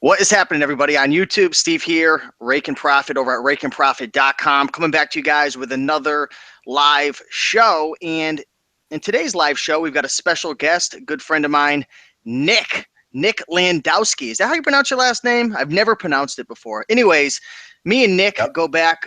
What is happening, everybody? On YouTube, Steve here, Raiken Profit over at RaikenProfit.com, coming back to you guys with another live show. And in today's live show, we've got a special guest, a good friend of mine, Nick Landowski. Is that how you pronounce your last name? I've never pronounced it before. Anyways, me and Nick go back,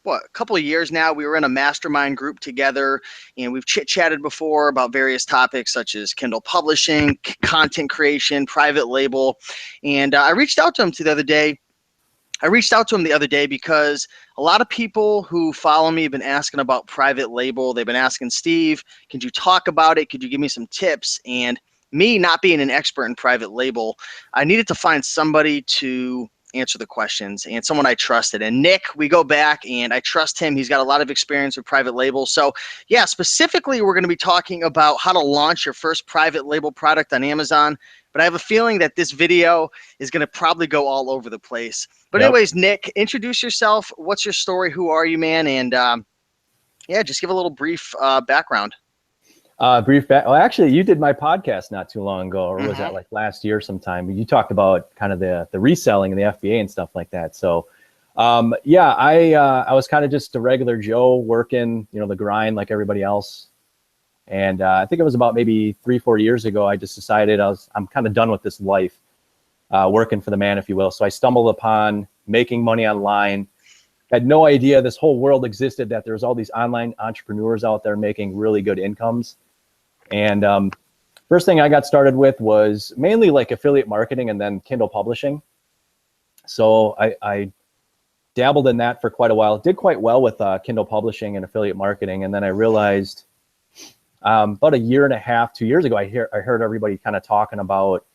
a couple of years now. We were in a mastermind group together, and we've chit-chatted before about various topics such as Kindle publishing, content creation, private label. And I reached out to him the other day. Because a lot of people who follow me have been asking about private label. They've been asking, Steve, could you talk about it? Could you give me some tips? And me not being an expert in private label, I needed to find somebody to answer the questions and someone I trusted. And Nick, we go back and I trust him. He's got a lot of experience with private label. So yeah, specifically, we're going to be talking about how to launch your first private label product on Amazon. But I have a feeling that this video is going to probably go all over the place. But anyways, Nick, introduce yourself. What's your story? Who are you, man? And yeah, just give a little brief background. Well, actually, you did my podcast not too long ago, or was that like last year sometime? You talked about kind of the reselling and the FBA and stuff like that. So, yeah, I was kind of just a regular Joe working, the grind like everybody else. And I think it was about maybe 3-4 years ago, I just decided I'm kind of done with this life, working for the man, if you will. So I stumbled upon making money online. Had no idea this whole world existed, that there's all these online entrepreneurs out there making really good incomes. And first thing I got started with was mainly like affiliate marketing and then Kindle publishing. So I dabbled in that for quite a while. Did quite well with Kindle publishing and affiliate marketing. And then I realized about 1.5 years, 2 years ago, I heard everybody kind of talking about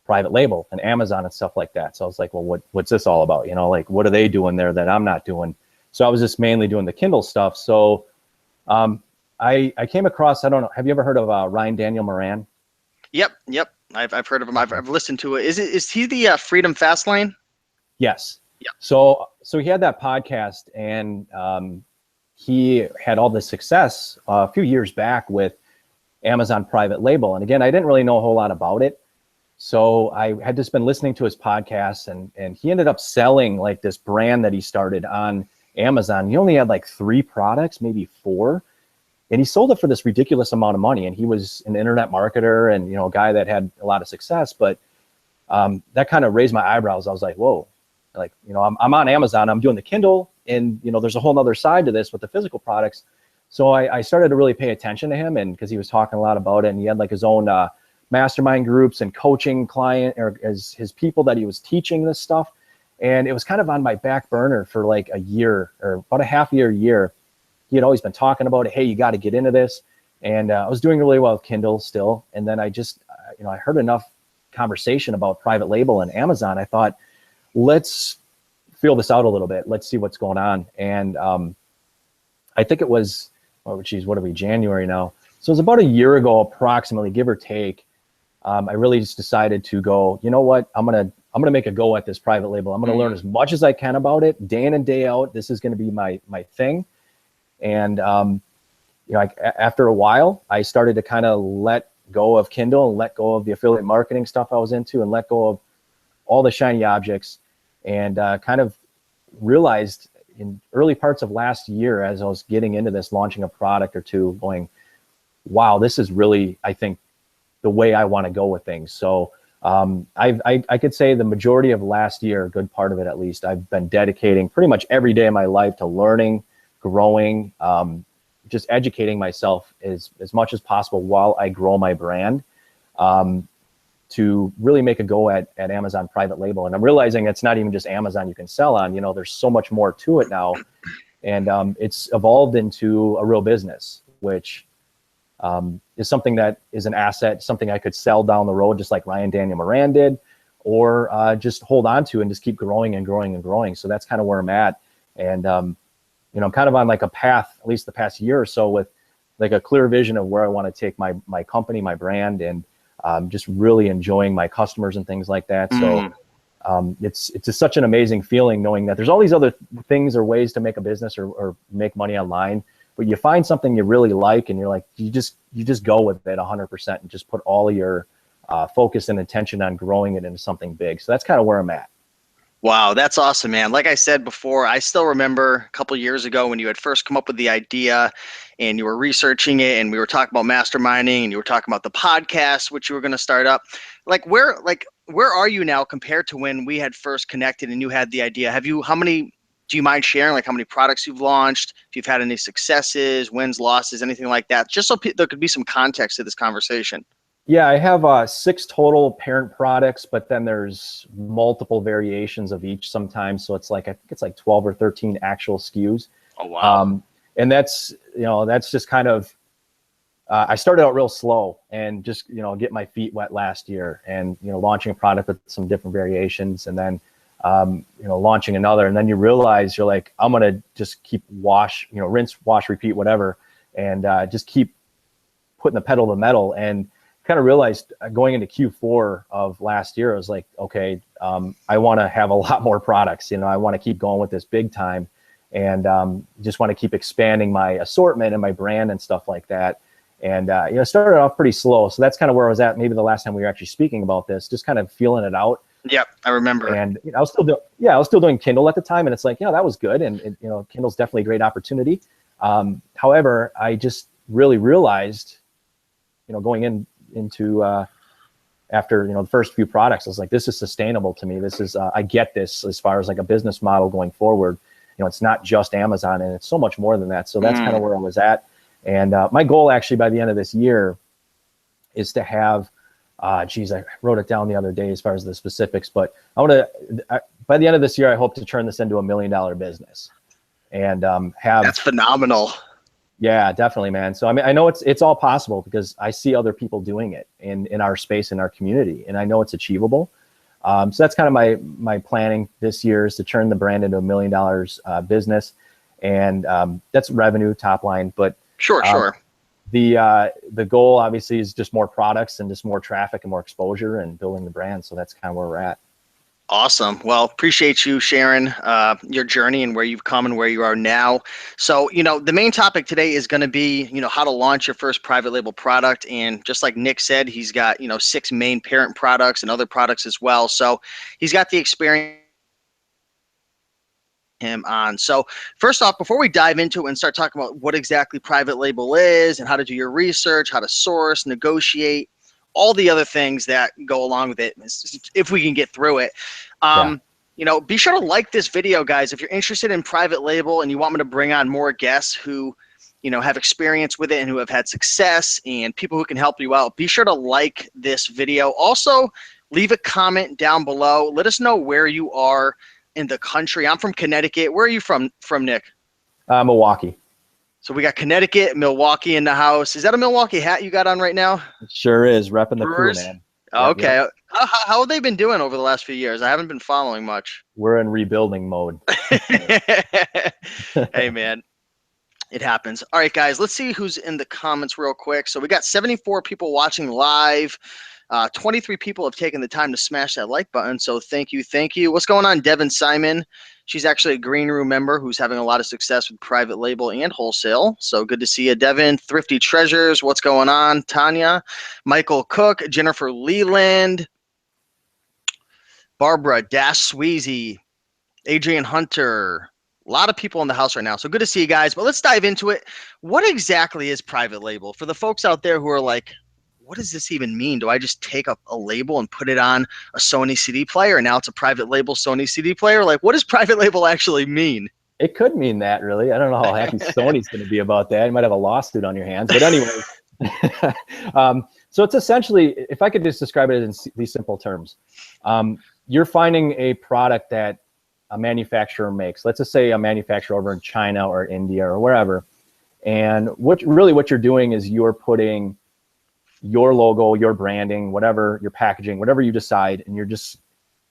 private label and Amazon and stuff like that. So I was like, well, what's this all about? Like, what are they doing there that I'm not doing? So I was just mainly doing the Kindle stuff. So I came across, I don't know, have you ever heard of Ryan Daniel Moran? Yep. I've heard of him. I've listened to it. Is he the Freedom Fastlane? Yes. Yeah. So he had that podcast, and he had all this success a few years back with Amazon private label. And again, I didn't really know a whole lot about it. So I had just been listening to his podcast, and he ended up selling like this brand that he started on Amazon. He only had like 3 products, maybe 4. And he sold it for this ridiculous amount of money. And he was an internet marketer and, a guy that had a lot of success. But that kind of raised my eyebrows. I was like, whoa, like, I'm on Amazon, I'm doing the Kindle, and, there's a whole nother side to this with the physical products. So I started to really pay attention to him, and because he was talking a lot about it, and he had like his own mastermind groups and coaching client, or as his people that he was teaching this stuff. And it was kind of on my back burner for like a year, or about a year. He had always been talking about it. Hey, you got to get into this. And I was doing really well with Kindle still. And then I just, I heard enough conversation about private label and Amazon. I thought, let's feel this out a little bit. Let's see what's going on. And I think it was, what are we, January now? So it was about a year ago, approximately, give or take. I really just decided to go, you know what, I'm gonna make a go at this private label. I'm gonna learn as much as I can about it, day in and day out. This is gonna be my thing. And after a while, I started to kind of let go of Kindle and let go of the affiliate marketing stuff I was into, and let go of all the shiny objects, and kind of realized in early parts of last year, as I was getting into this, launching a product or two, going, wow, this is really, I think, the way I want to go with things. So I could say the majority of last year, a good part of it at least, I've been dedicating pretty much every day of my life to learning, growing, just educating myself as much as possible while I grow my brand, to really make a go at Amazon private label. And I'm realizing it's not even just Amazon you can sell on. There's so much more to it now. And it's evolved into a real business, which is something that is an asset, something I could sell down the road, just like Ryan Daniel Moran did, or just hold on to and just keep growing and growing and growing. So that's kind of where I'm at. And, I'm kind of on like a path, at least the past year or so, with like a clear vision of where I want to take my company, my brand, and just really enjoying my customers and things like that. So it's just such an amazing feeling knowing that there's all these other things or ways to make a business or make money online, but you find something you really like and you're like, you just go with it 100% and just put all your focus and attention on growing it into something big. So that's kind of where I'm at. Wow, that's awesome, man. Like I said before, I still remember a couple years ago when you had first come up with the idea and you were researching it and we were talking about masterminding and you were talking about the podcast, which you were going to start up. Where are you now compared to when we had first connected and you had the idea? Do you mind sharing like how many products you've launched, if you've had any successes, wins, losses, anything like that, just so there could be some context to this conversation? Yeah, I have 6 total parent products, but then there's multiple variations of each sometimes. So it's like, I think it's like 12 or 13 actual SKUs. Oh, wow. And that's just kind of, I started out real slow and just, get my feet wet last year and, launching a product with some different variations and then, launching another. And then you realize you're like, I'm going to just keep rinse, wash, repeat, whatever. And just keep putting the pedal to the metal. And kind of realized going into Q4 of last year, I was like, okay, I want to have a lot more products. I want to keep going with this big time and just want to keep expanding my assortment and my brand and stuff like that. And, started off pretty slow. So that's kind of where I was at. Maybe the last time we were actually speaking about this, just kind of feeling it out. Yep, I remember. And I was still doing Kindle at the time. And it's like, that was good. And, Kindle's definitely a great opportunity. However, I just really realized, going into after the first few products, I was like, this is sustainable to me. This is I get this as far as like a business model going forward. It's not just Amazon, and it's so much more than that. So that's kind of where I was at. And my goal actually by the end of this year is to have I wrote it down the other day as far as the specifics, but by the end of this year, I hope to turn this into $1 million business and that's phenomenal. Yeah, definitely, man. So, I mean, I know it's all possible because I see other people doing it in our space, in our community, and I know it's achievable. So that's kind of my planning this year is to turn the brand into $1 million business. And that's revenue top line, but sure. The goal obviously is just more products and just more traffic and more exposure and building the brand. So that's kind of where we're at. Awesome. Well, appreciate you sharing your journey and where you've come and where you are now. So, the main topic today is going to be, how to launch your first private label product. And just like Nick said, he's got, 6 main parent products and other products as well. So he's got the experience him on. So first off, before we dive into it and start talking about what exactly private label is and how to do your research, how to source, negotiate, all the other things that go along with it, if we can get through it. Be sure to like this video, guys. If you're interested in private label and you want me to bring on more guests who, have experience with it and who have had success and people who can help you out, be sure to like this video. Also, leave a comment down below. Let us know where you are in the country. I'm from Connecticut. Where are you from, Nick? Milwaukee. So we got Connecticut, Milwaukee in the house. Is that a Milwaukee hat you got on right now? It sure is. Repping the Brewers? crew, man. Okay. Yep. How have they been doing over the last few years? I haven't been following much. We're in rebuilding mode. Hey, man. It happens. All right, guys. Let's see who's in the comments real quick. So we got 74 people watching live. 23 people have taken the time to smash that like button. So thank you. What's going on, Devin Simon? She's actually a green room member who's having a lot of success with private label and wholesale. So good to see you, Devin. Thrifty Treasures, what's going on? Tanya, Michael Cook, Jennifer Leland, Barbara Dash Sweezy, Adrian Hunter. A lot of people in the house right now. So good to see you guys. But let's dive into it. What exactly is private label? For the folks out there who are like, what does this even mean? Do I just take a label and put it on a Sony CD player and now it's a private label Sony CD player? Like, what does private label actually mean? It could mean that, really. I don't know how happy Sony's going to be about that. You might have a lawsuit on your hands. But anyway, so it's essentially, if I could just describe it in these simple terms, you're finding a product that a manufacturer makes. Let's just say a manufacturer over in China or India or wherever. And what you're doing is you're putting your logo, your branding, whatever, your packaging, whatever you decide, and you're just,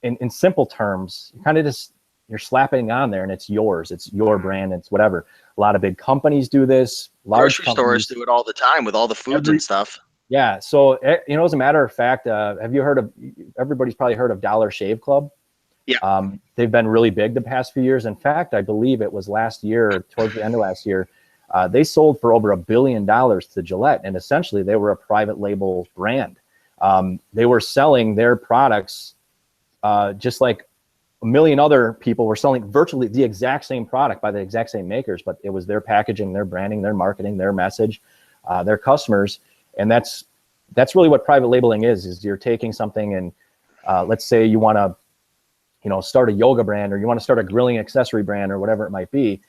in simple terms, you kind of just, you're slapping on there and it's yours. It's your brand. It's whatever. A lot of big companies do this. Large grocery stores do it all the time with all the foods and stuff. Yeah. So, as a matter of fact, have you heard of, everybody's probably heard of Dollar Shave Club? Yeah. They've been really big the past few years. In fact, I believe it was last year, towards the end of last year, they sold for over $1 billion to Gillette, and essentially they were a private label brand. They were selling their products just like a million other people were selling virtually the exact same product by the exact same makers, but it was their packaging, their branding, their marketing, their message, their customers. And that's really what private labeling is you're taking something and let's say you want to, start a yoga brand, or you want to start a grilling accessory brand, or whatever it might be.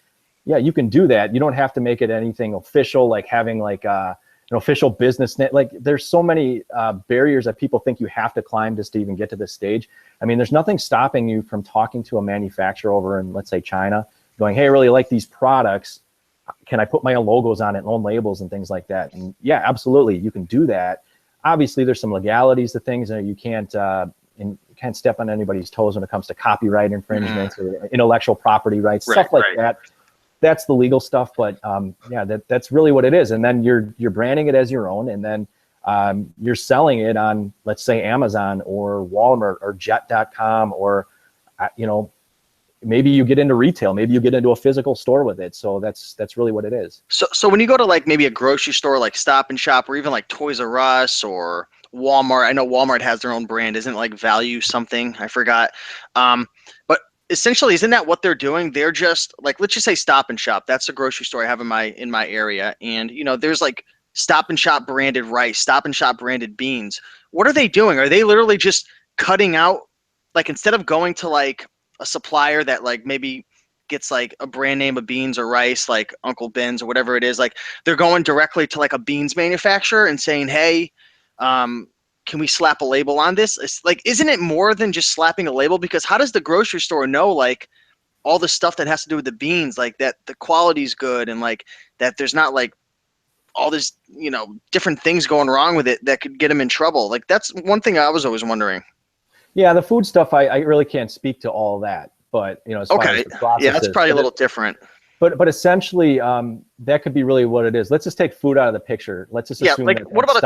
Yeah, you can do that. You don't have to make it anything official, like having like an official business net. Like there's so many barriers that people think you have to climb just to even get to this stage. I mean, there's nothing stopping you from talking to a manufacturer over in, let's say, China, going, hey, I really like these products. Can I put my own logos on it and own labels and things like that? And yeah, absolutely, you can do that. Obviously, there's some legalities to things, and you can't step on anybody's toes when it comes to copyright infringements or intellectual property rights, stuff like that. That's the legal stuff, but yeah, that's really what it is. And then you're branding it as your own, and then you're selling it on, let's say, Amazon or Walmart or Jet.com, or maybe you get into retail, maybe you get into a physical store with it. So that's really what it is. So when you go to like maybe a grocery store like Stop and Shop, or even like Toys R Us or Walmart, I know Walmart has their own brand, isn't it like Value something? I forgot. But essentially, isn't that what they're doing? They're just like, let's just say Stop and Shop. That's a grocery store I have in my area, and there's like Stop and Shop branded rice, Stop and Shop branded beans. What are they doing? Are they literally just cutting out, like, instead of going to like a supplier that like maybe gets like a brand name of beans or rice, like Uncle Ben's or whatever it is, like they're going directly to like a beans manufacturer and saying, hey, can we slap a label on this? It's like, isn't it more than just slapping a label? Because how does the grocery store know like all the stuff that has to do with the beans, like that the quality's good, and like that there's not like all this, different things going wrong with it that could get them in trouble? Like that's one thing I was always wondering. Yeah, the food stuff, I really can't speak to all that, but as far as the processes, yeah, that's probably a little different. But essentially, that could be really what it is. Let's just take food out of the picture. Let's just assume. Like what about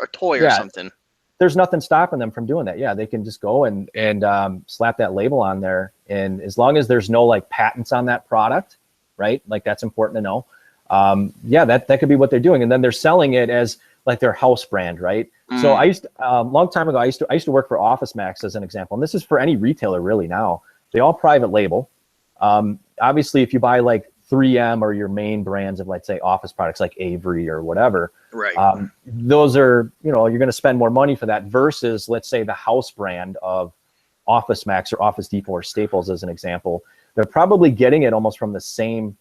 a toy or something? There's nothing stopping them from doing that. Yeah, they can just go and slap that label on there, and as long as there's no like patents on that product, right? Like that's important to know. Yeah, that could be what they're doing, and then they're selling it as like their house brand, right? So I used long time ago, I used to work for Office Max as an example, and this is for any retailer really now. They all private label. Obviously, if you buy like 3M or your main brands of, let's say, office products like Avery or whatever, right? Those are, you're going to spend more money for that versus, let's say, the house brand of Office Max or Office Depot or Staples as an example. They're probably getting it almost from the same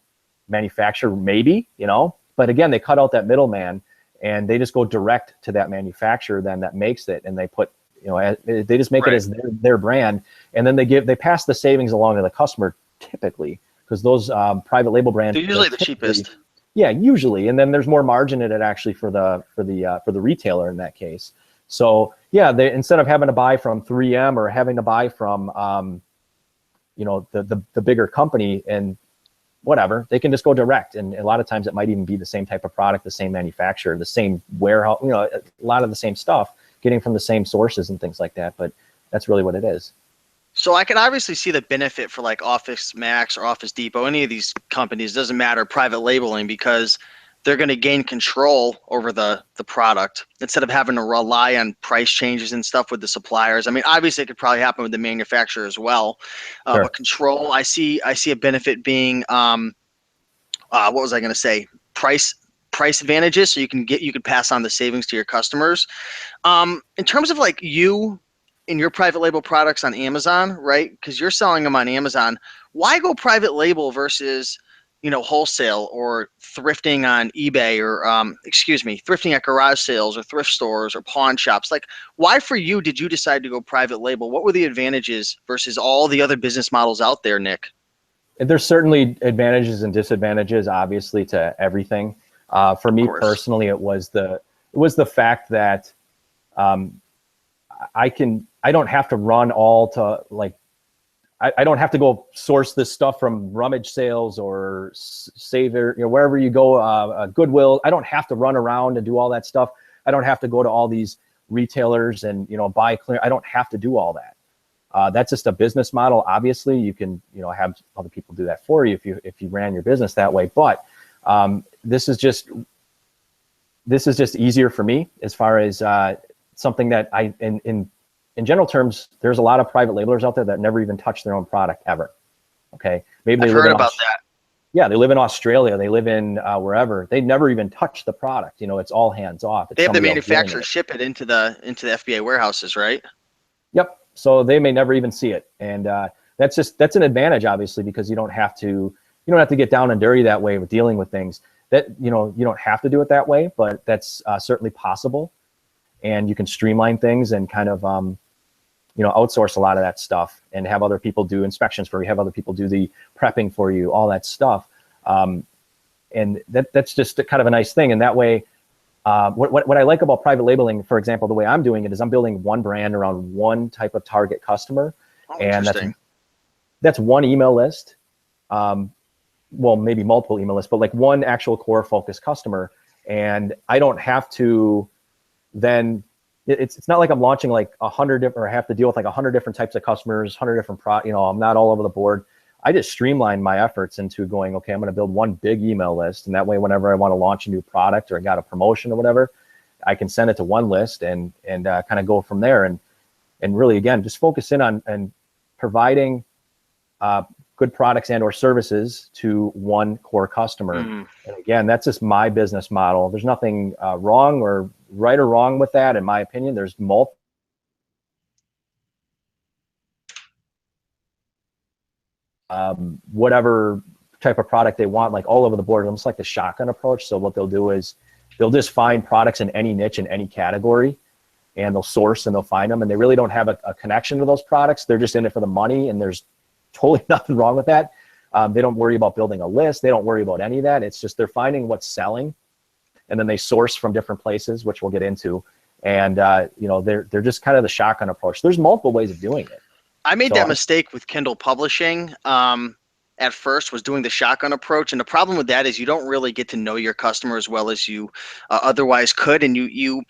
manufacturer, maybe, but again, they cut out that middleman and they just go direct to that manufacturer then that makes it, and they put, they just make it as their brand, and then they pass the savings along to the customer typically, because those private label brands, they're usually the cheapest. Yeah, usually, and then there's more margin in it actually for the retailer in that case. So yeah, they, instead of having to buy from 3M or having to buy from the bigger company and whatever, they can just go direct, and a lot of times it might even be the same type of product, the same manufacturer, the same warehouse, a lot of the same stuff, getting from the same sources and things like that. But that's really what it is. So I can obviously see the benefit for like Office Max or Office Depot, any of these companies, doesn't matter, private labeling, because they're going to gain control over the product instead of having to rely on price changes and stuff with the suppliers. I mean, obviously it could probably happen with the manufacturer as well, Sure. But control, I see a benefit being, what was I going to say? Price advantages. So you could pass on the savings to your customers. In terms of like you in your private label products on Amazon, right? Because you're selling them on Amazon. Why go private label versus wholesale or thrifting on eBay, or thrifting at garage sales or thrift stores or pawn shops? Like, why for you did you decide to go private label? What were the advantages versus all the other business models out there, Nick? There's certainly advantages and disadvantages, obviously, to everything. For me personally, it was the fact that I don't have to run all to like. I don't have to go source this stuff from rummage sales or Saver, wherever you go, Goodwill. I don't have to run around and do all that stuff. I don't have to go to all these retailers and, buy clear. I don't have to do all that. That's just a business model. Obviously, you can, have other people do that for you if you ran your business that way. But this is just easier for me as far as something that in general terms, there's a lot of private labelers out there that never even touch their own product ever. Okay. Maybe they I've live heard in about that. Yeah, they live in Australia. They live in wherever. They never even touch the product. You know, it's all hands off. It's They have the somebody else doing manufacturer it. ship it into the FBA warehouses, right? Yep. So they may never even see it, and that's an advantage, obviously, because you don't have to get down and dirty that way with dealing with things. That you don't have to do it that way, but that's certainly possible, and you can streamline things and kind of outsource a lot of that stuff and have other people do inspections for you, have other people do the prepping for you, all that stuff. And that's just kind of a nice thing. And that way, what I like about private labeling, for example, the way I'm doing it is I'm building one brand around one type of target customer. Oh, and interesting. that's one email list. Well, maybe multiple email lists, but like one actual core focused customer. And I don't have to then, it's not like I'm launching like 100 different, or I have to deal with like 100 different types of customers, 100 different I'm not all over the board. I just streamline my efforts into going, okay, I'm going to build one big email list. And that way, whenever I want to launch a new product or I got a promotion or whatever, I can send it to one list and kind of go from there. And really, again, just focus in on providing good products and or services to one core customer. And again, that's just my business model. There's nothing wrong or right or wrong with that. In my opinion, there's multiple. Whatever type of product they want, like all over the board, almost like the shotgun approach. So what they'll do is they'll just find products in any niche, in any category, and they'll source and they'll find them. And they really don't have a connection to those products. They're just in it for the money, and there's totally nothing wrong with that. They don't worry about building a list. They don't worry about any of that. It's just they're finding what's selling, and then they source from different places, which we'll get into. And they're just kind of the shotgun approach. There's multiple ways of doing it. I made that mistake with Kindle publishing. At first was doing the shotgun approach. And the problem with that is you don't really get to know your customer as well as you otherwise could. And you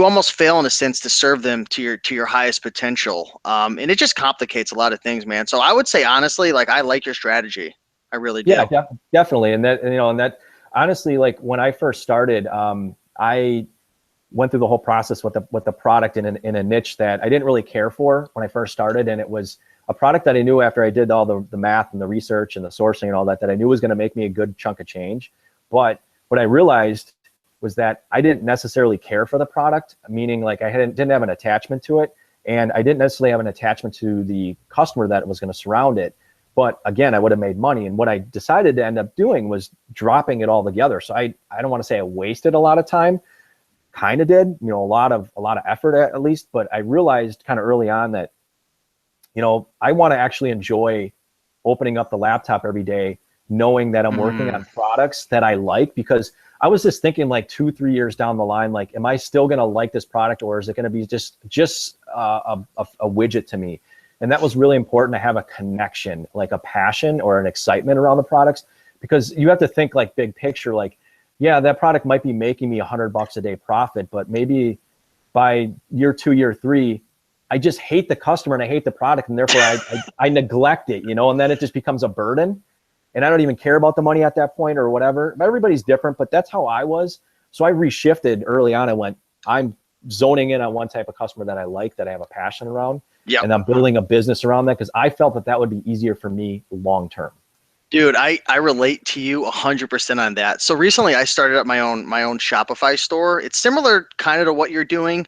almost fail in a sense to serve them to your highest potential. And it just complicates a lot of things, man. So I would say, honestly, like, I like your strategy. I really do. Yeah, definitely. And that honestly, like when I first started, I went through the whole process with the product in a niche that I didn't really care for when I first started. And it was a product that I knew, after I did all the math and the research and the sourcing and all that I knew was going to make me a good chunk of change. But what I realized was that I didn't necessarily care for the product, meaning like I didn't have an attachment to it. And I didn't necessarily have an attachment to the customer that was going to surround it. But again, I would have made money. And what I decided to end up doing was dropping it all together. So I don't want to say I wasted a lot of time. Kind of did, a lot of effort at least, but I realized kind of early on that, I want to actually enjoy opening up the laptop every day, knowing that I'm working on products that I like, because I was just thinking like 2-3 years down the line, like, am I still going to like this product, or is it going to be just a widget to me? And that was really important, to have a connection, like a passion or an excitement around the products, because you have to think like big picture, like, yeah, that product might be making me $100 a day profit, but maybe by year 2, year 3, I just hate the customer and I hate the product, and therefore I neglect it, and then it just becomes a burden, and I don't even care about the money at that point or whatever. But everybody's different, but that's how I was. So I reshifted early on. I went, I'm zoning in on one type of customer that I like, that I have a passion around, and I'm building a business around that, because I felt that would be easier for me long term. Dude, I relate to you 100% on that. So recently I started up my own Shopify store. It's similar kind of to what you're doing,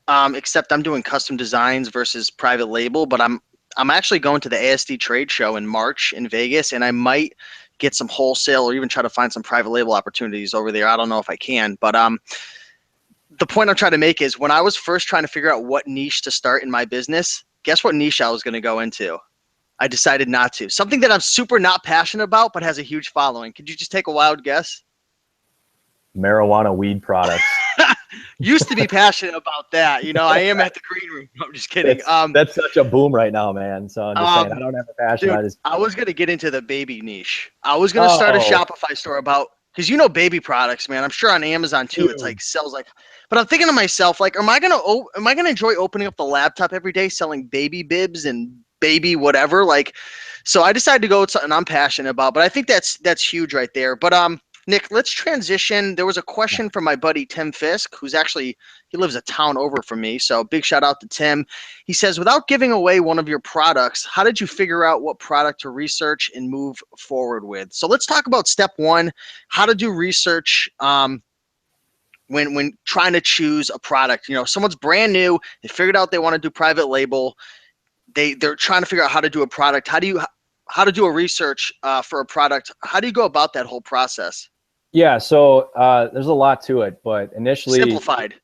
except I'm doing custom designs versus private label. But I'm actually going to the ASD trade show in March in Vegas, and I might get some wholesale or even try to find some private label opportunities over there. I don't know if I can, but the point I'm trying to make is, when I was first trying to figure out what niche to start in my business, guess what niche I was going to go into? I decided not to. Something that I'm super not passionate about, but has a huge following. Could you just take a wild guess? Marijuana weed products. Used to be passionate about that. I am at the green room. I'm just kidding. That's such a boom right now, man. So I'm just saying, I don't have a passion. Dude, I was going to get into the baby niche. I was going to start a Shopify store because baby products, man. I'm sure on Amazon too, it's like sells like. But I'm thinking to myself, like, am I gonna enjoy opening up the laptop every day selling baby bibs and baby whatever? Like, so I decided to go with something I'm passionate about. But I think that's huge right there. But Nick, let's transition. There was a question from my buddy Tim Fisk, who's actually, he lives a town over from me. So big shout out to Tim. He says, without giving away one of your products, how did you figure out what product to research and move forward with? So let's talk about step one, how to do research when trying to choose a product. You know, someone's brand new, they figured out they want to do private label. They're trying to figure out how to do a product. How to do a research for a product? How do you go about that whole process? Yeah, so there's a lot to it, but initially, simplified.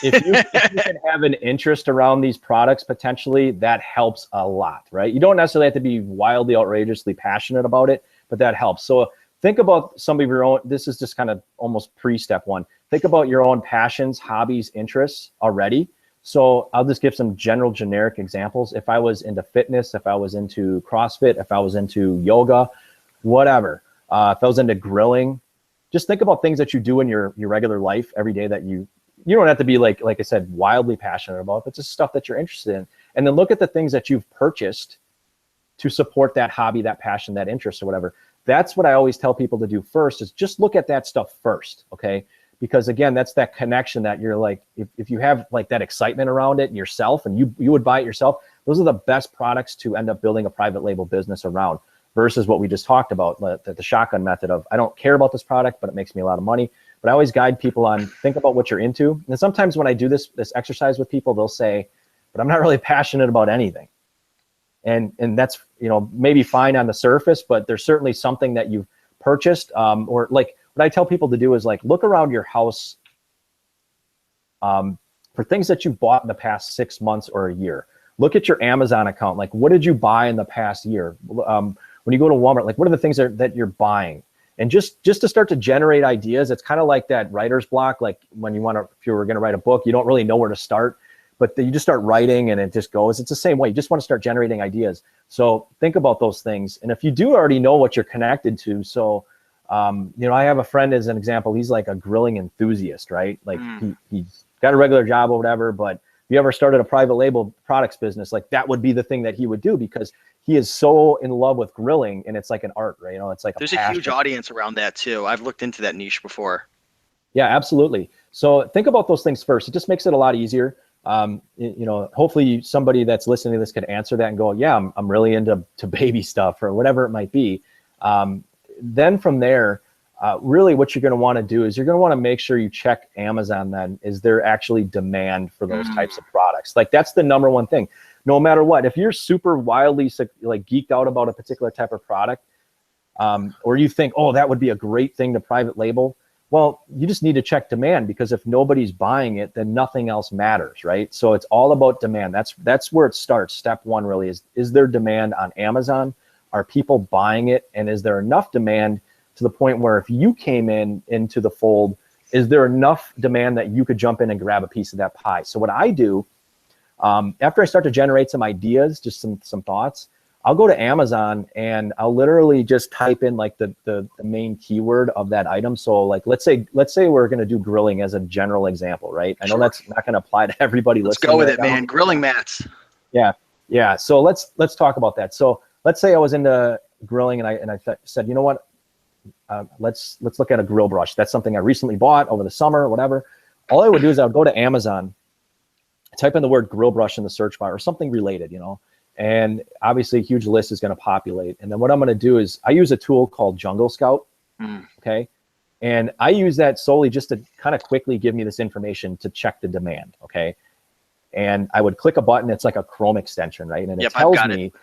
if you can have an interest around these products, potentially, that helps a lot, right? You don't necessarily have to be wildly, outrageously passionate about it, but that helps. So think about some of your own, this is just kind of almost pre-step one. Think about your own passions, hobbies, interests already. So I'll just give some general generic examples. If I was into fitness, if I was into CrossFit, if I was into yoga, whatever, if I was into grilling, just think about things that you do in your regular life every day that you don't have to be like I said, wildly passionate about, but just stuff that you're interested in. And then look at the things that you've purchased to support that hobby, that passion, that interest or whatever. That's what I always tell people to do first, is just look at that stuff first, okay? Because again, that's that connection that you're like, if you have like that excitement around it yourself and you would buy it yourself, those are the best products to end up building a private label business around. Versus what we just talked about, the shotgun method of, I don't care about this product, but it makes me a lot of money. But I always guide people on, think about what you're into. And sometimes when I do this exercise with people, they'll say, but I'm not really passionate about anything. And that's, you know, maybe fine on the surface, but there's certainly something that you've purchased. Or like what I tell people to do is like, look around your house for things that you've bought in the past 6 months or a year. Look at your Amazon account. Like, what did you buy in the past year? When you go to Walmart, like what are the things that you're buying? And just to start to generate ideas, it's kind of like that writer's block. Like when if you were going to write a book, you don't really know where to start, but you just start writing and it just goes. It's the same way. You just want to start generating ideas. So think about those things. And if you do already know what you're connected to, so, you know, I have a friend as an example, he's like a grilling enthusiast, right? Like he's got a regular job or whatever, but if you ever started a private label products business, like that would be the thing that he would do, because he is so in love with grilling, and it's like an art, right? You know, it's like there's a huge audience around that too. I've looked into that niche before. Yeah, absolutely. So think about those things first. It just makes it a lot easier. You know, hopefully somebody that's listening to this could answer that and go, yeah, I'm really into baby stuff or whatever it might be. Then from there, really what you're going to want to do is you're going to want to make sure you check Amazon. Then is there actually demand for those types of products? Like that's the number one thing. No matter what, if you're super wildly like geeked out about a particular type of product, or you think, oh, that would be a great thing to private label, well, you just need to check demand, because if nobody's buying it, then nothing else matters, right? So it's all about demand. That's where it starts. Step one really is there demand on Amazon? Are people buying it? And is there enough demand to the point where if you came into the fold, is there enough demand that you could jump in and grab a piece of that pie? So what I do, after I start to generate some ideas, just some thoughts, I'll go to Amazon and I'll literally just type in like the main keyword of that item. So like, let's say we're going to do grilling as a general example, right? I know that's not going to apply to everybody. Let's go with it, man. Grilling mats. Yeah. So let's talk about that. So let's say I was into grilling and I said, you know what? Let's look at a grill brush. That's something I recently bought over the summer or whatever. All I would do is I would go to Amazon, type in the word grill brush in the search bar or something related, you know, and obviously a huge list is going to populate. And then what I'm going to do is I use a tool called Jungle Scout. Okay. And I use that solely just to kind of quickly give me this information to check the demand. Okay. And I would click a button. It's like a Chrome extension, right? And it tells me,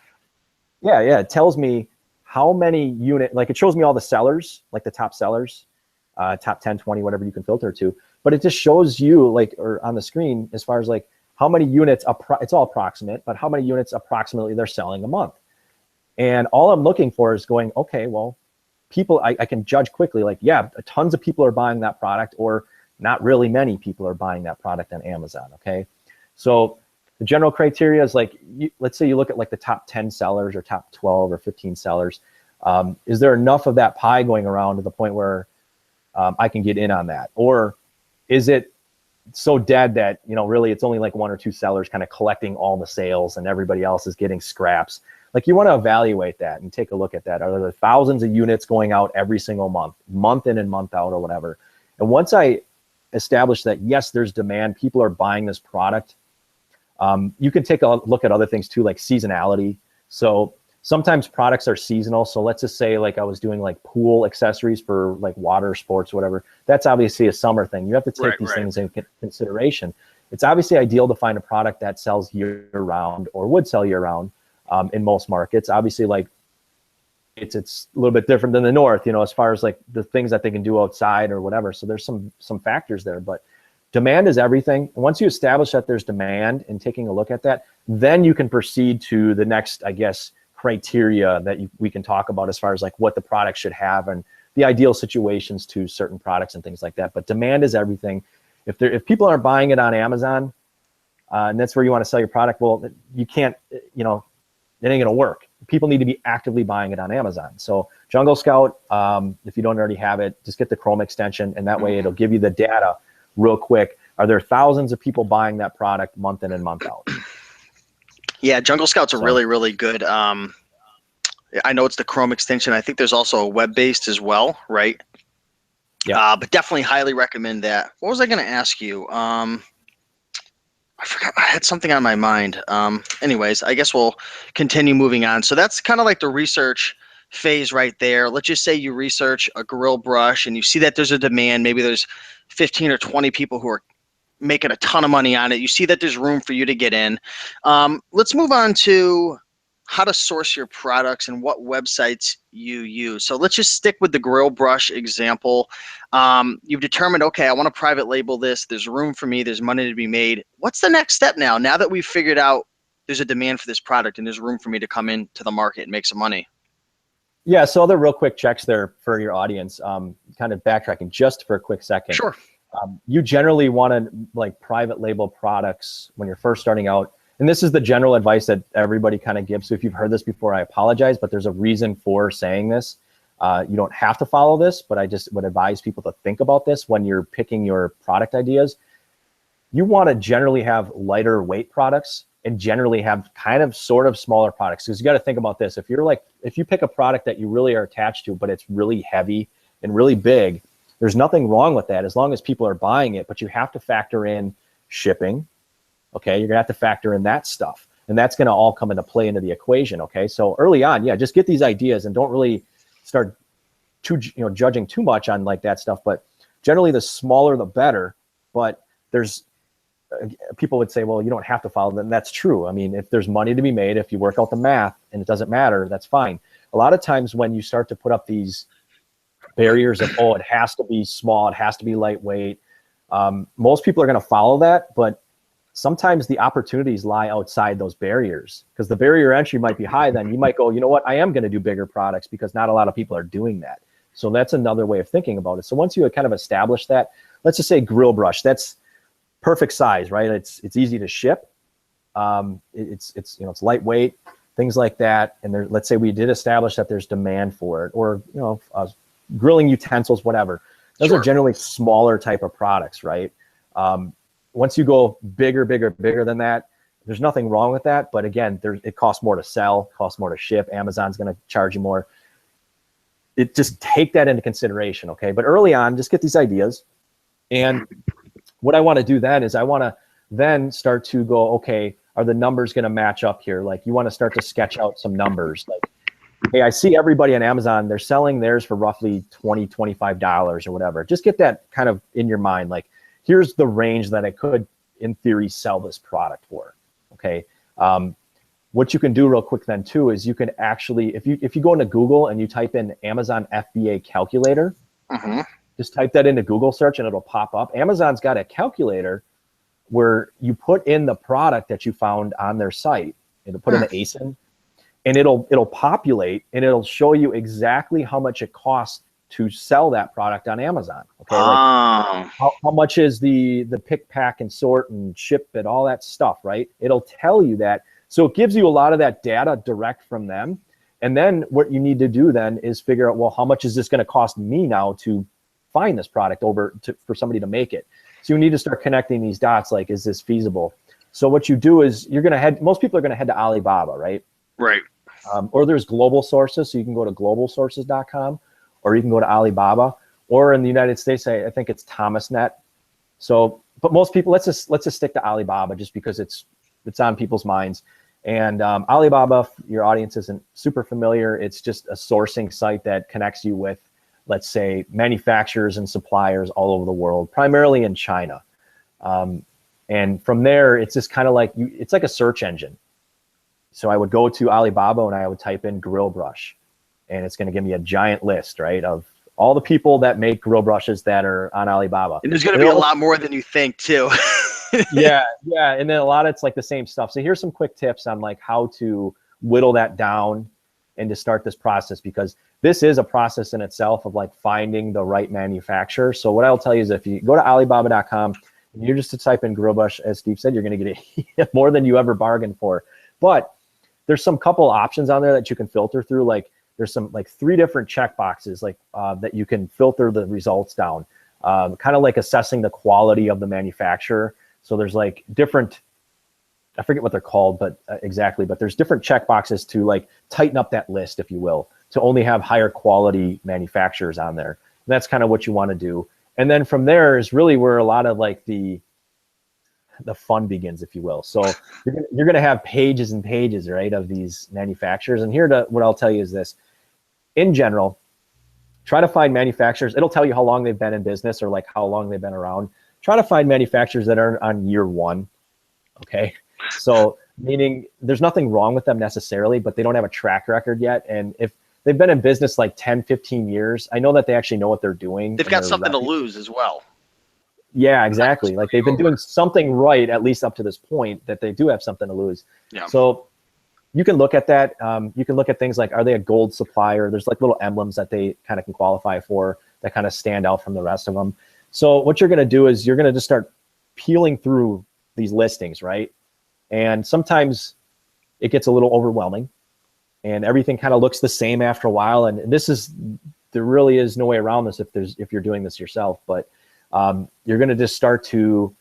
it tells me how many unit, like it shows me all the sellers, like the top sellers, top 10, 20, whatever you can filter to, but it just shows you like, or on the screen, as far as like how many units, it's all approximate, but how many units approximately they're selling a month. And all I'm looking for is going, okay, well, people, I can judge quickly, like, yeah, tons of people are buying that product, or not really many people are buying that product on Amazon. Okay. So the general criteria is like, let's say you look at like the top 10 sellers or top 12 or 15 sellers. Is there enough of that pie going around to the point where I can get in on that? Or is it so dead that, really it's only like one or two sellers kind of collecting all the sales and everybody else is getting scraps. Like, you want to evaluate that and take a look at that. Are there thousands of units going out every single month in and month out or whatever? And once I establish that, yes, there's demand, people are buying this product, you can take a look at other things too, like seasonality. So sometimes products are seasonal. So let's just say, like, I was doing like pool accessories for like water sports, whatever. That's obviously a summer thing. You have to take these things into consideration. It's obviously ideal to find a product that sells year round or would sell year round in most markets. Obviously, like, it's a little bit different than the North, as far as like the things that they can do outside or whatever. So there's some factors there, but demand is everything. And once you establish that there's demand and taking a look at that, then you can proceed to the next, I guess, criteria that we can talk about as far as like what the product should have and the ideal situations to certain products and things like that. But demand is everything. If people aren't buying it on Amazon, and that's where you want to sell your product, well, you can't, it ain't gonna work. People need to be actively buying it on Amazon. So Jungle Scout, if you don't already have it, just get the Chrome extension, and that way it'll give you the data real quick. Are there thousands of people buying that product month in and month out? Yeah, Jungle Scout's a really, really good. I know it's the Chrome extension. I think there's also a web-based as well, right? Yeah. But definitely highly recommend that. What was I going to ask you? I forgot. I had something on my mind. Anyways, I guess we'll continue moving on. So that's kind of like the research phase right there. Let's just say you research a grill brush and you see that there's a demand. Maybe there's 15 or 20 people who are making a ton of money on it. You see that there's room for you to get in. Let's move on to how to source your products and what websites you use. So let's just stick with the grill brush example. You've determined, okay, I want to private label this. There's room for me. There's money to be made. What's the next step now? Now that we've figured out there's a demand for this product and there's room for me to come into the market and make some money. Yeah, so other real quick checks there for your audience, kind of backtracking just for a quick second. Sure. You generally want to like private label products when you're first starting out. And this is the general advice that everybody kind of gives. So if you've heard this before, I apologize, but there's a reason for saying this. You don't have to follow this, but I just would advise people to think about this when you're picking your product ideas. You want to generally have lighter weight products and generally have kind of sort of smaller products. Because you got to think about this. If you pick a product that you really are attached to, but it's really heavy and really big, there's nothing wrong with that as long as people are buying it, but you have to factor in shipping. Okay, you're gonna have to factor in that stuff, and that's gonna all come into play into the equation. Okay, so early on, yeah, just get these ideas and don't really start judging too much on like that stuff. But generally, the smaller the better. But there's people would say, well, you don't have to follow them. And that's true. I mean, if there's money to be made, if you work out the math and it doesn't matter, that's fine. A lot of times when you start to put up these barriers of, it has to be small, it has to be lightweight. Most people are going to follow that, but sometimes the opportunities lie outside those barriers because the barrier entry might be high. Then you might go, you know what, I am going to do bigger products because not a lot of people are doing that. So that's another way of thinking about it. So once you kind of establish that, let's just say grill brush, that's perfect size, right? It's easy to ship. It's lightweight, things like that. And let's say we did establish that there's demand for it, or grilling utensils, whatever. Those are generally smaller type of products, right? Once you go bigger than that, there's nothing wrong with that. But again, it costs more to sell, costs more to ship. Amazon's going to charge you more. Just take that into consideration, okay? But early on, just get these ideas. And what I want to do then is I want to then start to go, okay, are the numbers going to match up here? Like you want to start to sketch out some numbers. Like, hey, I see everybody on Amazon, they're selling theirs for roughly $20, $25 or whatever. Just get that kind of in your mind. Like, here's the range that I could, in theory, sell this product for, okay? What you can do real quick then too is you can actually, if you go into Google and you type in Amazon FBA calculator, just type that into Google search and it'll pop up. Amazon's got a calculator where you put in the product that you found on their site. It'll put in the ASIN, and it'll populate and it'll show you exactly how much it costs to sell that product on Amazon. Okay, like how much is the pick, pack, and sort and ship it, all that stuff, right? It'll tell you that. So it gives you a lot of that data direct from them. And then what you need to do then is figure out, well, how much is this going to cost me now to find this product for somebody to make it? So you need to start connecting these dots. Like, is this feasible? So what you do is most people are going to head to Alibaba, right? Right. Or there's global sources. So you can go to globalsources.com, or you can go to Alibaba, or in the United States, I think it's ThomasNet. So, but most people, let's just stick to Alibaba just because it's on people's minds. And Alibaba, your audience isn't super familiar. It's just a sourcing site that connects you with, let's say, manufacturers and suppliers all over the world, primarily in China. And from there, it's just kind of like it's like a search engine. So I would go to Alibaba and I would type in grill brush, and it's going to give me a giant list, right, of all the people that make grill brushes that are on Alibaba. And there's going to be a lot more than you think too. yeah. And then a lot of it's like the same stuff. So here's some quick tips on like how to whittle that down and to start this process, because this is a process in itself of like finding the right manufacturer. So what I'll tell you is if you go to Alibaba.com and you're just to type in grill brush, as Steve said, you're going to get more than you ever bargained for. But there's some couple options on there that you can filter through. Like there's some like 3 different check boxes like that you can filter the results down, kind of like assessing the quality of the manufacturer. So there's like different, I forget what they're called, but exactly, but there's different check boxes to like tighten up that list, if you will, to only have higher quality manufacturers on there. And that's kind of what you want to do. And then from there is really where a lot of like the fun begins, if you will. So you're going to have pages and pages, right, of these manufacturers. And what I'll tell you is this: in general, try to find manufacturers. It'll tell you how long they've been in business or like how long they've been around. Try to find manufacturers that are on year 1. Okay. So meaning there's nothing wrong with them necessarily, but they don't have a track record yet. And if they've been in business like 10, 15 years, I know that they actually know what they're doing. They've got something to lose as well. Yeah, exactly. Like they've been doing something right, at least up to this point, that they do have something to lose. Yeah. So you can look at that. You can look at things like, are they a gold supplier? There's like little emblems that they kind of can qualify for that kind of stand out from the rest of them. So what you're going to do is you're going to just start peeling through these listings, right? And sometimes it gets a little overwhelming and everything kind of looks the same after a while. And there really is no way around this if you're doing this yourself, but you're going to just start to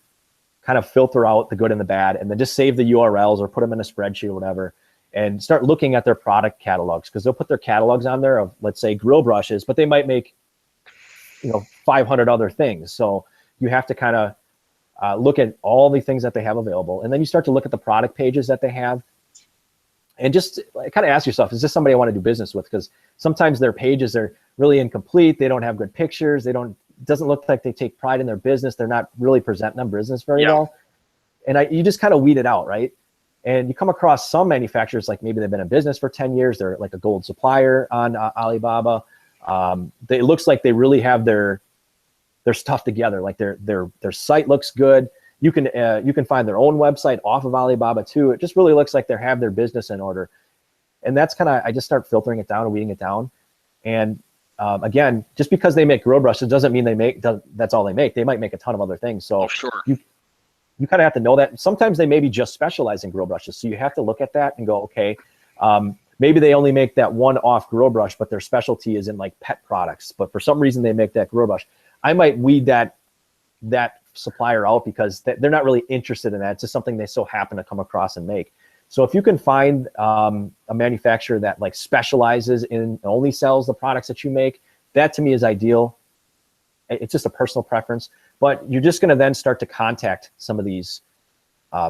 kind of filter out the good and the bad, and then just save the URLs or put them in a spreadsheet or whatever, and start looking at their product catalogs, because they'll put their catalogs on there of, let's say, grill brushes, but they might make 500 other things. So you have to kind of look at all the things that they have available, and then you start to look at the product pages that they have, and just kind of ask yourself, is this somebody I want to do business with? Because sometimes their pages are really incomplete. They don't have good pictures. It doesn't look like they take pride in their business. They're not really presenting their business very well. And you just kind of weed it out, right? And you come across some manufacturers, like maybe they've been in business for 10 years. They're like a gold supplier on Alibaba. It looks like they really have their stuff together. Like their site looks good. You can find their own website off of Alibaba too. It just really looks like they have their business in order. And that's kind of, I just start filtering it down and weeding it down. And again, just because they make grill brushes doesn't mean that's all they make. They might make a ton of other things. So sure. You kind of have to know that. Sometimes they maybe just specialize in grill brushes. So you have to look at that and go, okay, maybe they only make that one-off grill brush, but their specialty is in like pet products. But for some reason they make that grill brush. I might weed that supplier out because they're not really interested in that. It's just something they so happen to come across and make. So if you can find a manufacturer that like specializes in only sells the products that you make, that to me is ideal. It's just a personal preference, but you're just going to then start to contact some of these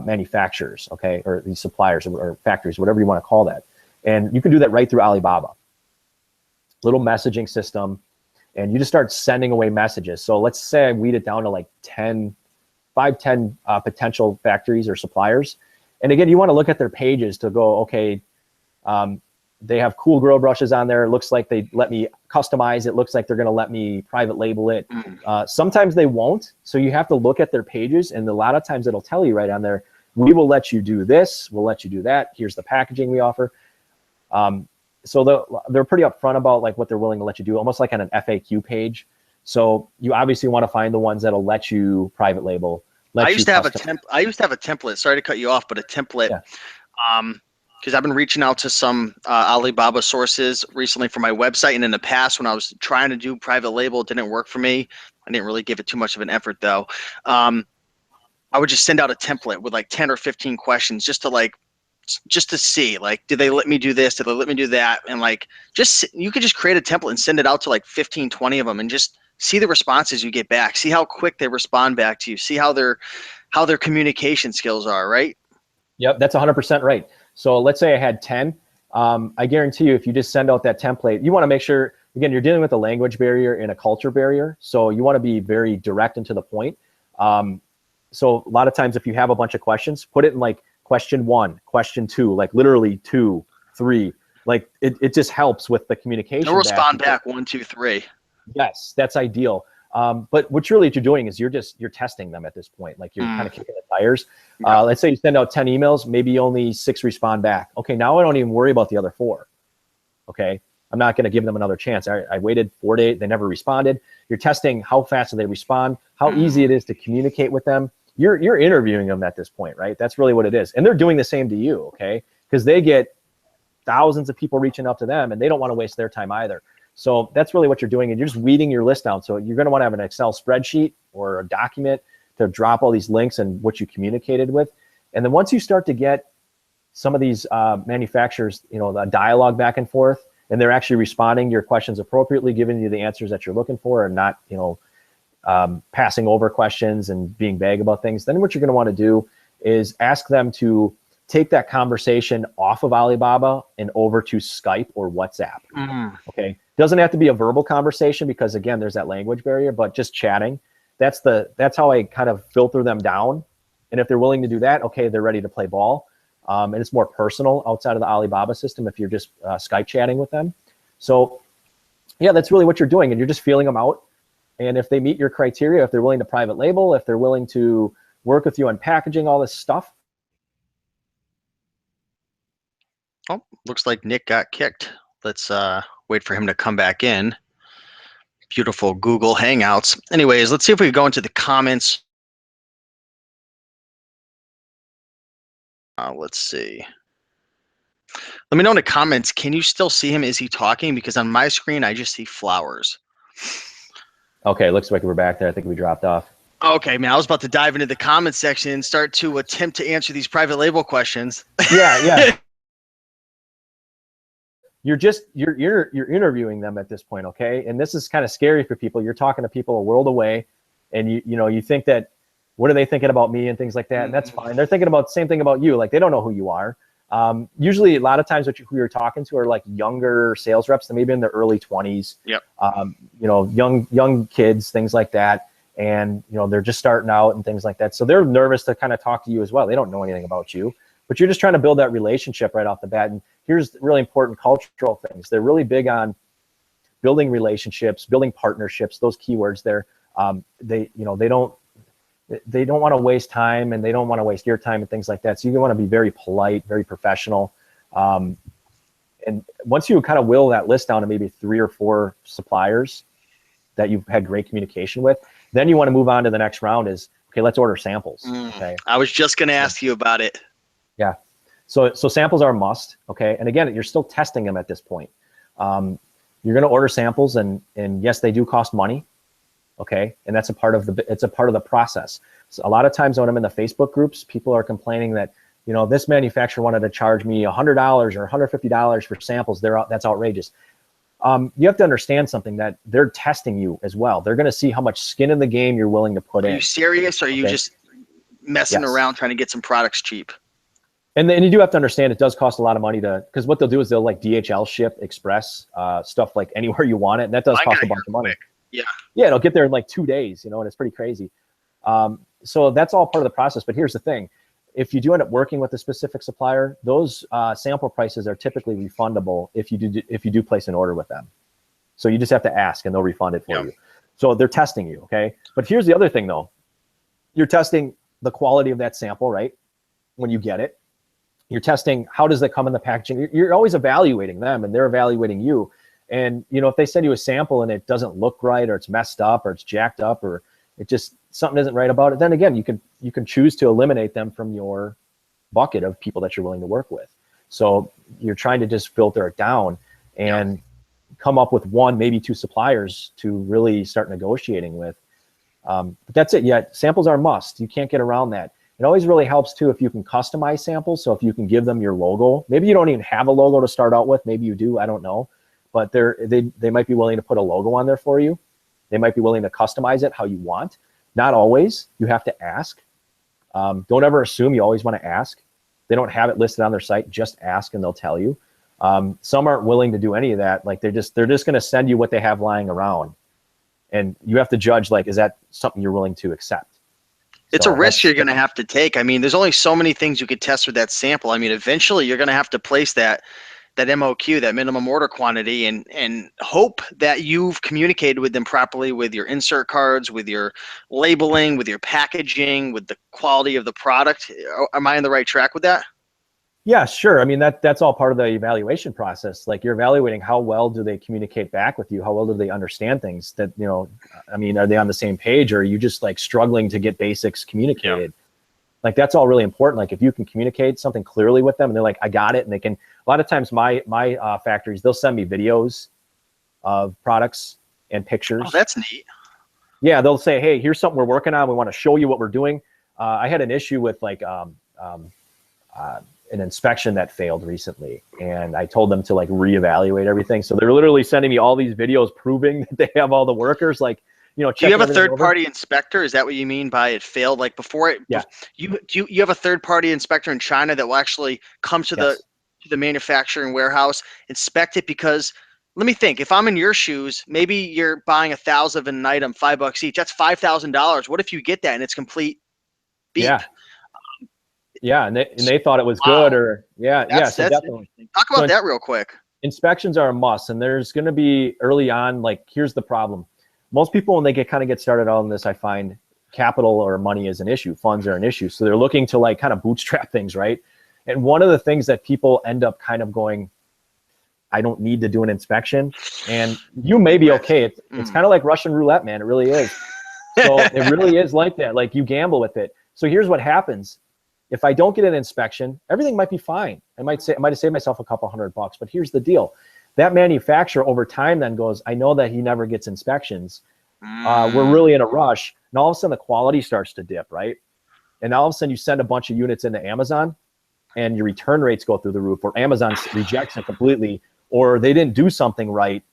manufacturers, okay, or these suppliers or factories, whatever you want to call that. And you can do that right through Alibaba. Little messaging system, and you just start sending away messages. So let's say I weed it down to like 10 potential factories or suppliers. And again, you want to look at their pages to go, okay, they have cool grill brushes on there. It looks like they let me customize it. Looks like they're going to let me private label it. Sometimes they won't. So you have to look at their pages. And a lot of times it'll tell you right on there, we will let you do this. We'll let you do that. Here's the packaging we offer. So they're pretty upfront about like what they're willing to let you do, almost like on an FAQ page. So you obviously want to find the ones that'll let you private label. I used to have a template. Sorry to cut you off, but a template. Yeah. Because I've been reaching out to some Alibaba sources recently for my website, and in the past when I was trying to do private label, it didn't work for me. I didn't really give it too much of an effort though. I would just send out a template with like 10 or 15 questions just to see, like, did they let me do this? Did they let me do that? And like, you could just create a template and send it out to like 15, 20 of them and just see the responses you get back. See how quick they respond back to you. See how their communication skills are, right? Yep, that's 100% right. So let's say I had 10. I guarantee you, if you just send out that template, you want to make sure, again, you're dealing with a language barrier and a culture barrier. So you want to be very direct and to the point. So a lot of times if you have a bunch of questions, put it in like question 1, question 2, like literally 2, 3. Like it just helps with the communication. They'll respond back 1, 2, 3. Yes, that's ideal. But what you're doing is you're testing them at this point. Like you're kind of kicking the tires. Yeah. Let's say you send out 10 emails, maybe only 6 respond back. Okay, now I don't even worry about the other 4. Okay, I'm not going to give them another chance. I waited 4 days, they never responded. You're testing how fast do they respond, how easy it is to communicate with them. You're interviewing them at this point, right? That's really what it is. And they're doing the same to you, okay? Because they get thousands of people reaching out to them and they don't want to waste their time either. So that's really what you're doing, and you're just weeding your list down. So you're going to want to have an Excel spreadsheet or a document to drop all these links and what you communicated with. And then once you start to get some of these manufacturers, the dialogue back and forth, and they're actually responding to your questions appropriately, giving you the answers that you're looking for, and not, passing over questions and being vague about things, then what you're going to want to do is ask them to take that conversation off of Alibaba and over to Skype or WhatsApp. Okay. Doesn't have to be a verbal conversation because again, there's that language barrier, but just chatting. That's how I kind of filter them down. And if they're willing to do that, okay, they're ready to play ball. And it's more personal outside of the Alibaba system if you're just Skype chatting with them. So yeah, that's really what you're doing. And you're just feeling them out. And if they meet your criteria, if they're willing to private label, if they're willing to work with you on packaging, all this stuff. Oh, looks like Nick got kicked. Let's wait for him to come back in. Beautiful Google Hangouts. Anyways, let's see if we can go into the comments. Let's see. Let me know in the comments, can you still see him? Is he talking? Because on my screen, I just see flowers. Okay, looks like we're back there. I think we dropped off. Okay, man, I was about to dive into the comments section and start to attempt to answer these private label questions. Yeah. You're interviewing them at this point, okay? And this is kind of scary for people. You're talking to people a world away, and you think that, what are they thinking about me and things like that? And that's fine. They're thinking about the same thing about you. Like they don't know who you are. Usually a lot of times who you're talking to are like younger sales reps, that maybe in their early 20s. Yep. Young kids, things like that. And they're just starting out and things like that. So they're nervous to kind of talk to you as well. They don't know anything about you, but you're just trying to build that relationship right off the bat. And here's really important cultural things. They're really big on building relationships, building partnerships, those keywords there. They don't want to waste time, and they don't want to waste your time and things like that. So you want to be very polite, very professional. And once you kind of will that list down to maybe 3 or 4 suppliers that you've had great communication with, then you want to move on to the next round is, okay, let's order samples. Okay. I was just going to ask you about it. Yeah. So samples are a must. Okay. And again, you're still testing them at this point. You're going to order samples, and yes, they do cost money. Okay. And that's a part of the process. So a lot of times when I'm in the Facebook groups, people are complaining that, this manufacturer wanted to charge me $100 or $150 for samples. That's outrageous. You have to understand something, that they're testing you as well. They're going to see how much skin in the game you're willing to put in. Are you serious? Or are you just messing around trying to get some products cheap? And then you do have to understand it does cost a lot of money because what they'll do is they'll like DHL ship, express, stuff like anywhere you want it. And that does cost a bunch of money. Yeah. Yeah, it'll get there in like 2 days, and it's pretty crazy. So that's all part of the process. But here's the thing. If you do end up working with a specific supplier, those sample prices are typically refundable if you do place an order with them. So you just have to ask, and they'll refund it for you. So they're testing you, okay? But here's the other thing, though. You're testing the quality of that sample, right? When you get it. You're testing how does that come in the packaging. You're always evaluating them, and they're evaluating you. And if they send you a sample and it doesn't look right, or it's messed up, or it's jacked up, or it just something isn't right about it, then again, you can choose to eliminate them from your bucket of people that you're willing to work with. So you're trying to just filter it down and come up with 1, maybe 2 suppliers to really start negotiating with. But that's it. Yeah, samples are a must. You can't get around that. It always really helps too if you can customize samples. So if you can give them your logo, maybe you don't even have a logo to start out with. Maybe you do, I don't know. But they might be willing to put a logo on there for you. They might be willing to customize it how you want. Not always. You have to ask. Don't ever assume. You always want to ask. They don't have it listed on their site. Just ask and they'll tell you. Some aren't willing to do any of that. Like they're just going to send you what they have lying around. And you have to judge, like, is that something you're willing to accept? It's a risk you're going to have to take. I mean, there's only so many things you could test with that sample. I mean, eventually you're going to have to place that MOQ, that minimum order quantity, and hope that you've communicated with them properly with your insert cards, with your labeling, with your packaging, with the quality of the product. Am I on the right track with that? Yeah, sure. I mean, that's all part of the evaluation process. Like you're evaluating how well do they communicate back with you? How well do they understand things that, I mean, are they on the same page, or are you just like struggling to get basics communicated? Yeah. Like that's all really important. Like if you can communicate something clearly with them and they're like, I got it. And they can, a lot of times my factories, they'll send me videos of products and pictures. Oh, that's neat. Yeah. They'll say, hey, here's something we're working on. We want to show you what we're doing. I had an issue with like, an inspection that failed recently, and I told them to like reevaluate everything. So they're literally sending me all these videos proving that they have all the workers, like, do you have a third-party inspector? Is that what you mean by it failed? Like before it, yeah. You have a third-party inspector in China that will actually come to the manufacturing warehouse, inspect it? Because let me think, if I'm in your shoes, maybe you're buying 1,000 of an item, $5 each. That's $5,000. What if you get that and it's complete beep? Yeah. Yeah, and they thought it was good, or so definitely. Talk about that real quick. Inspections are a must, and there's going to be early on. Like, here's the problem: most people, when they get started on this, I find capital or money is an issue, funds are an issue, so they're looking to like kind of bootstrap things, right? And one of the things that people end up kind of going, I don't need to do an inspection, and you may be okay. It's kind of like Russian roulette, man. It really is. So it really is like that. Like you gamble with it. So here's what happens. If I don't get an inspection, everything might be fine. I might have saved myself a couple $100, but here's the deal. That manufacturer over time then goes, I know that he never gets inspections. We're really in a rush. And all of a sudden the quality starts to dip, right? And all of a sudden you send a bunch of units into Amazon and your return rates go through the roof, or Amazon rejects it completely, or they didn't do something right.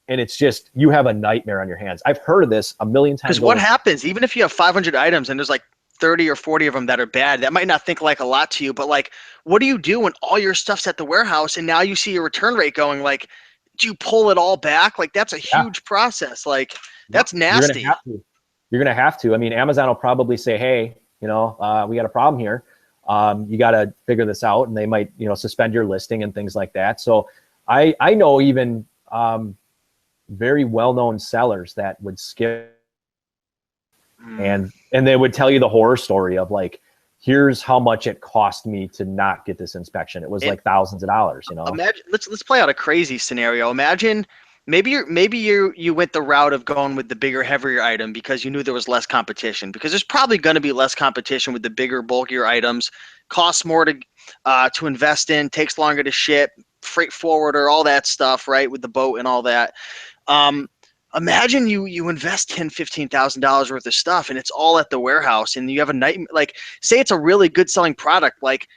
And it's just, you have a nightmare on your hands. I've heard of this a million times. Because what happens, even if you have 500 items and there's like 30 or 40 of them that are bad, that might not think like a lot to you, but like, what do you do when all your stuff's at the warehouse and now you see your return rate going? Like, do you pull it all back? Like, that's a huge process. Like, that's nasty. You're gonna have to. I mean, Amazon will probably say, hey, we got a problem here. You got to figure this out, and they might, suspend your listing and things like that. So I know even very well-known sellers that would skip. And they would tell you the horror story of like, here's how much it cost me to not get this inspection. It was like thousands of dollars, Imagine, let's play out a crazy scenario. Imagine maybe you went the route of going with the bigger, heavier item because you knew there was less competition, because there's probably going to be less competition with the bigger, bulkier items, costs more to invest in, takes longer to ship, freight forwarder, all that stuff, right? With the boat and all that. Imagine you invest $10,000-$15,000 worth of stuff and it's all at the warehouse, and you have a night, like say it's a really good selling product. Like,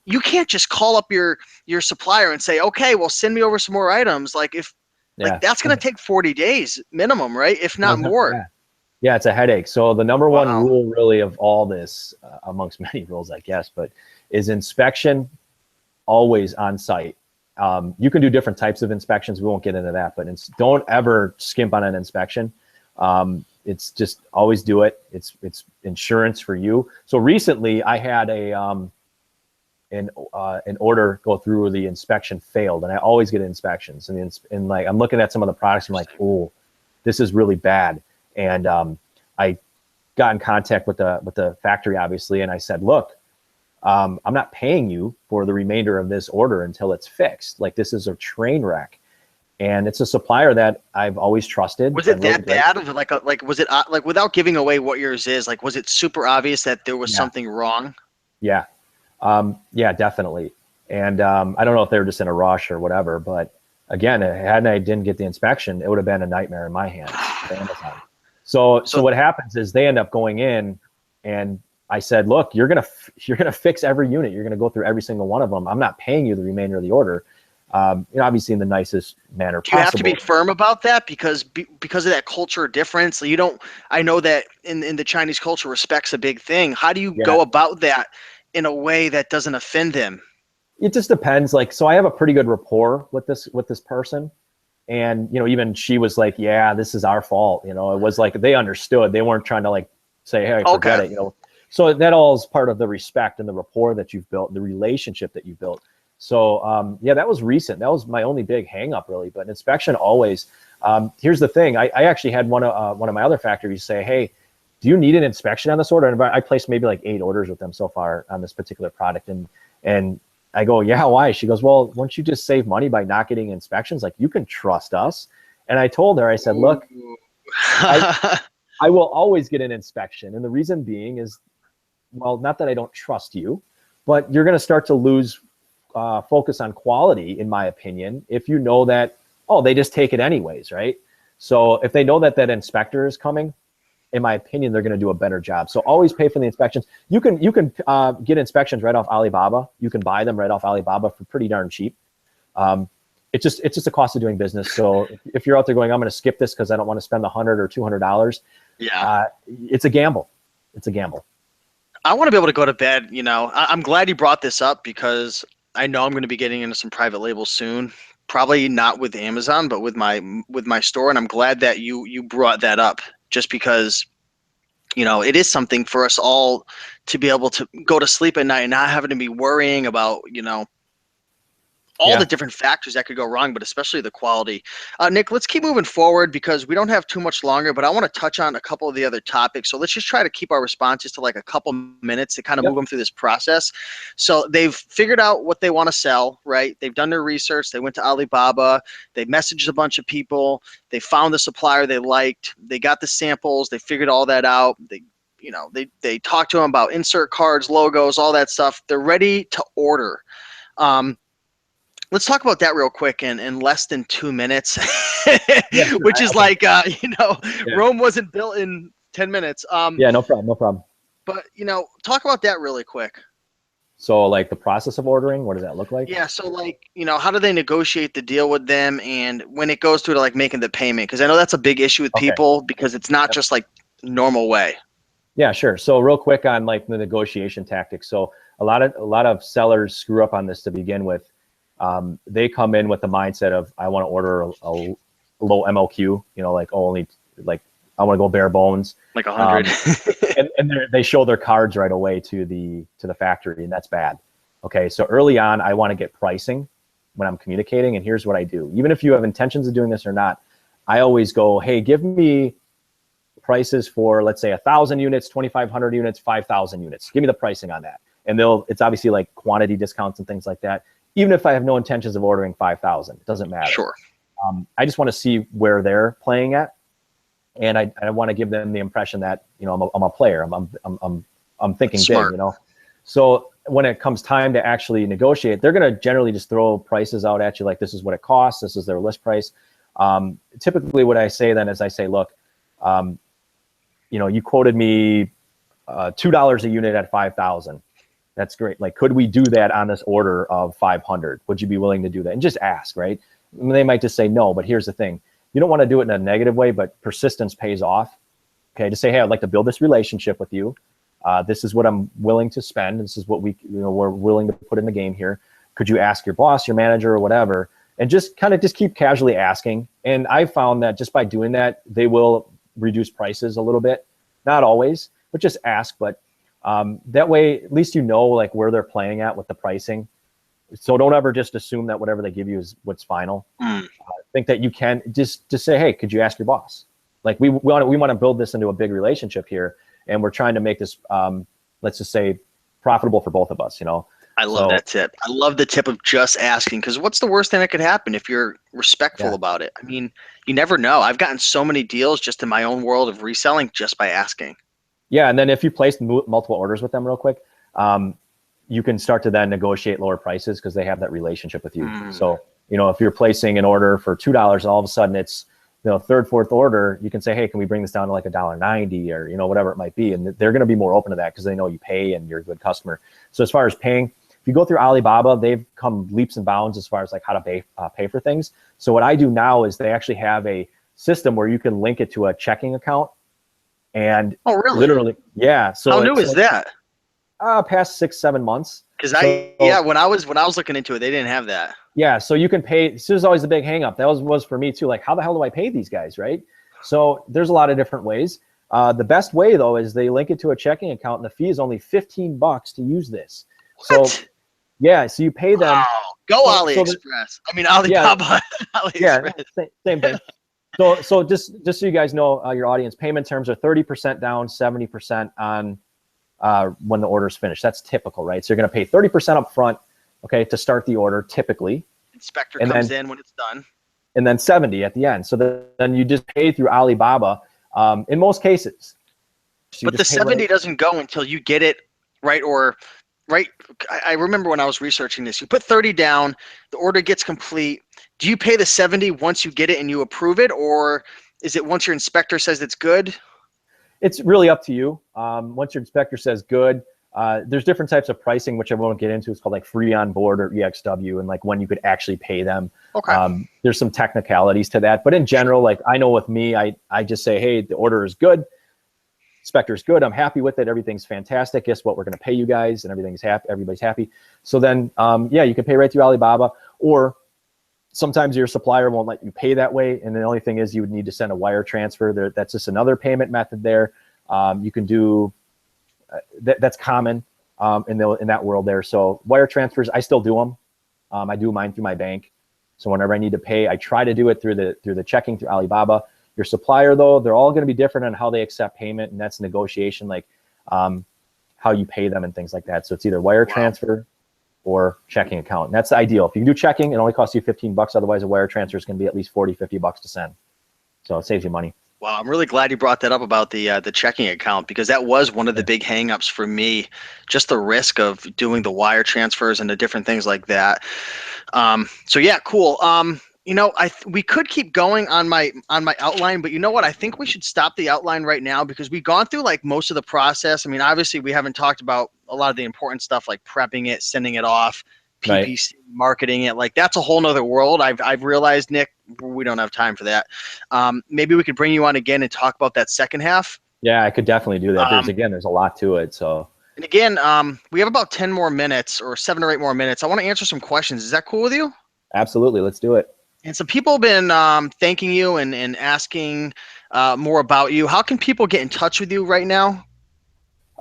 you can't just call up your supplier and say, okay, well, send me over some more items. Like like that's going to take 40 days minimum, right? If not more. Yeah, it's a headache. So the number one rule really of all this, amongst many rules, I guess, but is inspection always on site. You can do different types of inspections. We won't get into that, but don't ever skimp on an inspection. It's just always do it. It's insurance for you. So recently I had an order go through, the inspection failed, and I always get inspections. And like, I'm looking at some of the products, I'm like, oh, this is really bad. And I got in contact with the factory, obviously, and I said, look, I'm not paying you for the remainder of this order until it's fixed. Like, this is a train wreck, and it's a supplier that I've always trusted. Was it that bad? Was it like, without giving away what yours is, like, was it super obvious that there was something wrong? Yeah. Yeah, definitely. And I don't know if they were just in a rush or whatever, but again, had I didn't get the inspection, it would have been a nightmare in my hands for Amazon. So what happens is they end up going in, and I said, look, you're gonna fix every unit. You're gonna go through every single one of them. I'm not paying you the remainder of the order. Obviously in the nicest manner possible. You have to be firm about that because of that culture difference. You don't. I know that in the Chinese culture, respect's a big thing. How do you go about that in a way that doesn't offend them? It just depends. Like, so I have a pretty good rapport with this person. And, even she was like, yeah, this is our fault. It was like, they understood. They weren't trying to like say, hey, forget it. So that all is part of the respect and the rapport that you've built, the relationship that you've built. So, that was recent. That was my only big hang up really, but inspection always, here's the thing. I actually had one of my other factories say, hey, do you need an inspection on this order? And I placed maybe like 8 orders with them so far on this particular product. And I go, yeah, why? She goes, well, won't you just save money by not getting inspections? Like, you can trust us. And I told her, I said, look, I will always get an inspection. And the reason being is, well, not that I don't trust you, but you're going to start to lose focus on quality, in my opinion, if you know that, they just take it anyways, right? So if they know that inspector is coming, in my opinion, they're going to do a better job. So always pay for the inspections. You can get inspections right off Alibaba. You can buy them right off Alibaba for pretty darn cheap. It's just a cost of doing business. So if you're out there going, I'm going to skip this because I don't want to spend $100 or $200. Yeah, it's a gamble. It's a gamble. I want to be able to go to bed. I'm glad you brought this up because I know I'm going to be getting into some private labels soon. Probably not with Amazon, but with my store. And I'm glad that you brought that up. Just because, it is something for us all to be able to go to sleep at night and not having to be worrying about, all the different factors that could go wrong, but especially the quality. Nick, let's keep moving forward because we don't have too much longer, but I want to touch on a couple of the other topics. So let's just try to keep our responses to like a couple minutes to kind of move them through this process. So they've figured out what they want to sell, right? They've done their research. They went to Alibaba. They messaged a bunch of people. They found the supplier they liked. They got the samples. They figured all that out. They talked to them about insert cards, logos, all that stuff. They're ready to order. Let's talk about that real quick in less than 2 minutes, which is like, Rome wasn't built in 10 minutes. No problem. But, talk about that really quick. So like the process of ordering, what does that look like? Yeah. So like, how do they negotiate the deal with them? And when it goes through to like making the payment, because I know that's a big issue with people because it's not just like normal way. Yeah, sure. So real quick on like the negotiation tactics. So a lot of sellers screw up on this to begin with. They come in with the mindset of, I want to order a low MOQ, like only like I want to go bare bones, like 100. and they show their cards right away to the factory, and that's bad. Okay, so early on, I want to get pricing when I'm communicating, and here's what I do. Even if you have intentions of doing this or not, I always go, hey, give me prices for, let's say 1,000 units, 2,500 units, 5,000 units. Give me the pricing on that, and it's obviously like quantity discounts and things like that. Even if I have no intentions of ordering 5,000, it doesn't matter. Sure. I just want to see where they're playing at, and I want to give them the impression that I'm a player. I'm thinking smart. big. So when it comes time to actually negotiate, they're going to generally just throw prices out at you like, this is what it costs. This is their list price. Typically, what I say then is I say, look, you quoted me $2 a unit at 5,000. That's great. Like, could we do that on this order of 500? Would you be willing to do that? And just ask, right? And they might just say no, but here's the thing. You don't want to do it in a negative way, but persistence pays off. Okay, to say, hey, I'd like to build this relationship with you. This is what I'm willing to spend. This is what we're willing to put in the game here. Could you ask your boss, your manager, or whatever? And just keep casually asking. And I found that just by doing that, they will reduce prices a little bit. Not always, but just ask. But that way, at least like where they're playing at with the pricing. So don't ever just assume that whatever they give you is what's final. Think that you can just say, hey, could you ask your boss? Like we want to build this into a big relationship here, and we're trying to make this, let's just say, profitable for both of us. I love that tip. I love the tip of just asking, because what's the worst thing that could happen if you're respectful about it? I mean, you never know. I've gotten so many deals just in my own world of reselling just by asking. Yeah, and then if you place multiple orders with them real quick, you can start to then negotiate lower prices because they have that relationship with you. So, if you're placing an order for $2, all of a sudden third, fourth order, you can say, hey, can we bring this down to like $1.90 or, whatever it might be. And they're going to be more open to that because they know you pay and you're a good customer. So as far as paying, if you go through Alibaba, they've come leaps and bounds as far as like how to pay for things. So what I do now is they actually have a system where you can link it to a checking account. And oh, really? Literally, yeah. So how new is that? Past 6-7 months. Because when I was looking into it, they didn't have that. Yeah, so you can pay. This is always the big hang up. That was for me too. Like, how the hell do I pay these guys, right? So there's a lot of different ways. The best way though is they link it to a checking account, and the fee is only $15 to use this. What? So yeah, so you pay them. Wow. Go AliExpress. I mean Alibaba. Yeah, AliExpress. Yeah, same thing. So just so you guys know, your audience, payment terms are 30% down, 70% on when the order's finished. That's typical, right? So you're going to pay 30% up front, okay, to start the order typically. Inspector comes in when it's done. And then 70 at the end. So then you just pay through Alibaba in most cases. So but the 70 doesn't go until you get it, right? Right. I remember when I was researching this, you put 30 down, the order gets complete. Do you pay the 70 once you get it and you approve it? Or is it once your inspector says it's good? It's really up to you. Once your inspector says good, there's different types of pricing, which I won't get into. It's called like free on board or EXW, and like when you could actually pay them. Okay. There's some technicalities to that, but in general, like I know with me, I just say, hey, the order is good. Inspector's good. I'm happy with it. Everything's fantastic. Guess what? We're going to pay you guys, and everything's happy. Everybody's happy. So then, yeah, you can pay right through Alibaba, or sometimes your supplier won't let you pay that way. And the only thing is you would need to send a wire transfer there. That's just another payment method there. You can do that's common in that world there. So wire transfers, I still do them. I do mine through my bank. So whenever I need to pay, I try to do it through the checking through Alibaba. Your supplier though, they're all going to be different on how they accept payment, and that's negotiation, like how you pay them and things like that. So it's either wire transfer or checking account. And that's the ideal. If you do checking, it only costs you $15. Otherwise, a wire transfer is going to be at least $40-50 to send. So it saves you money. Wow, I'm really glad you brought that up about the checking account, because that was one of the big hangups for me, just the risk of doing the wire transfers and the different things like that. So yeah, cool. We could keep going on my outline, but you know what? I think we should stop the outline right now, because we've gone through like most of the process. I mean, obviously we haven't talked about a lot of the important stuff like prepping it, sending it off, PPC, marketing it. Like that's a whole nother world. I've realized, Nick, we don't have time for that. Maybe we could bring you on again and talk about that second half. Yeah, I could definitely do that. There's a lot to it. So. And again, we have about 10 more minutes or 7 or 8 more minutes. I want to answer some questions. Is that cool with you? Absolutely. Let's do it. And some people have been thanking you and asking more about you. How can people get in touch with you right now?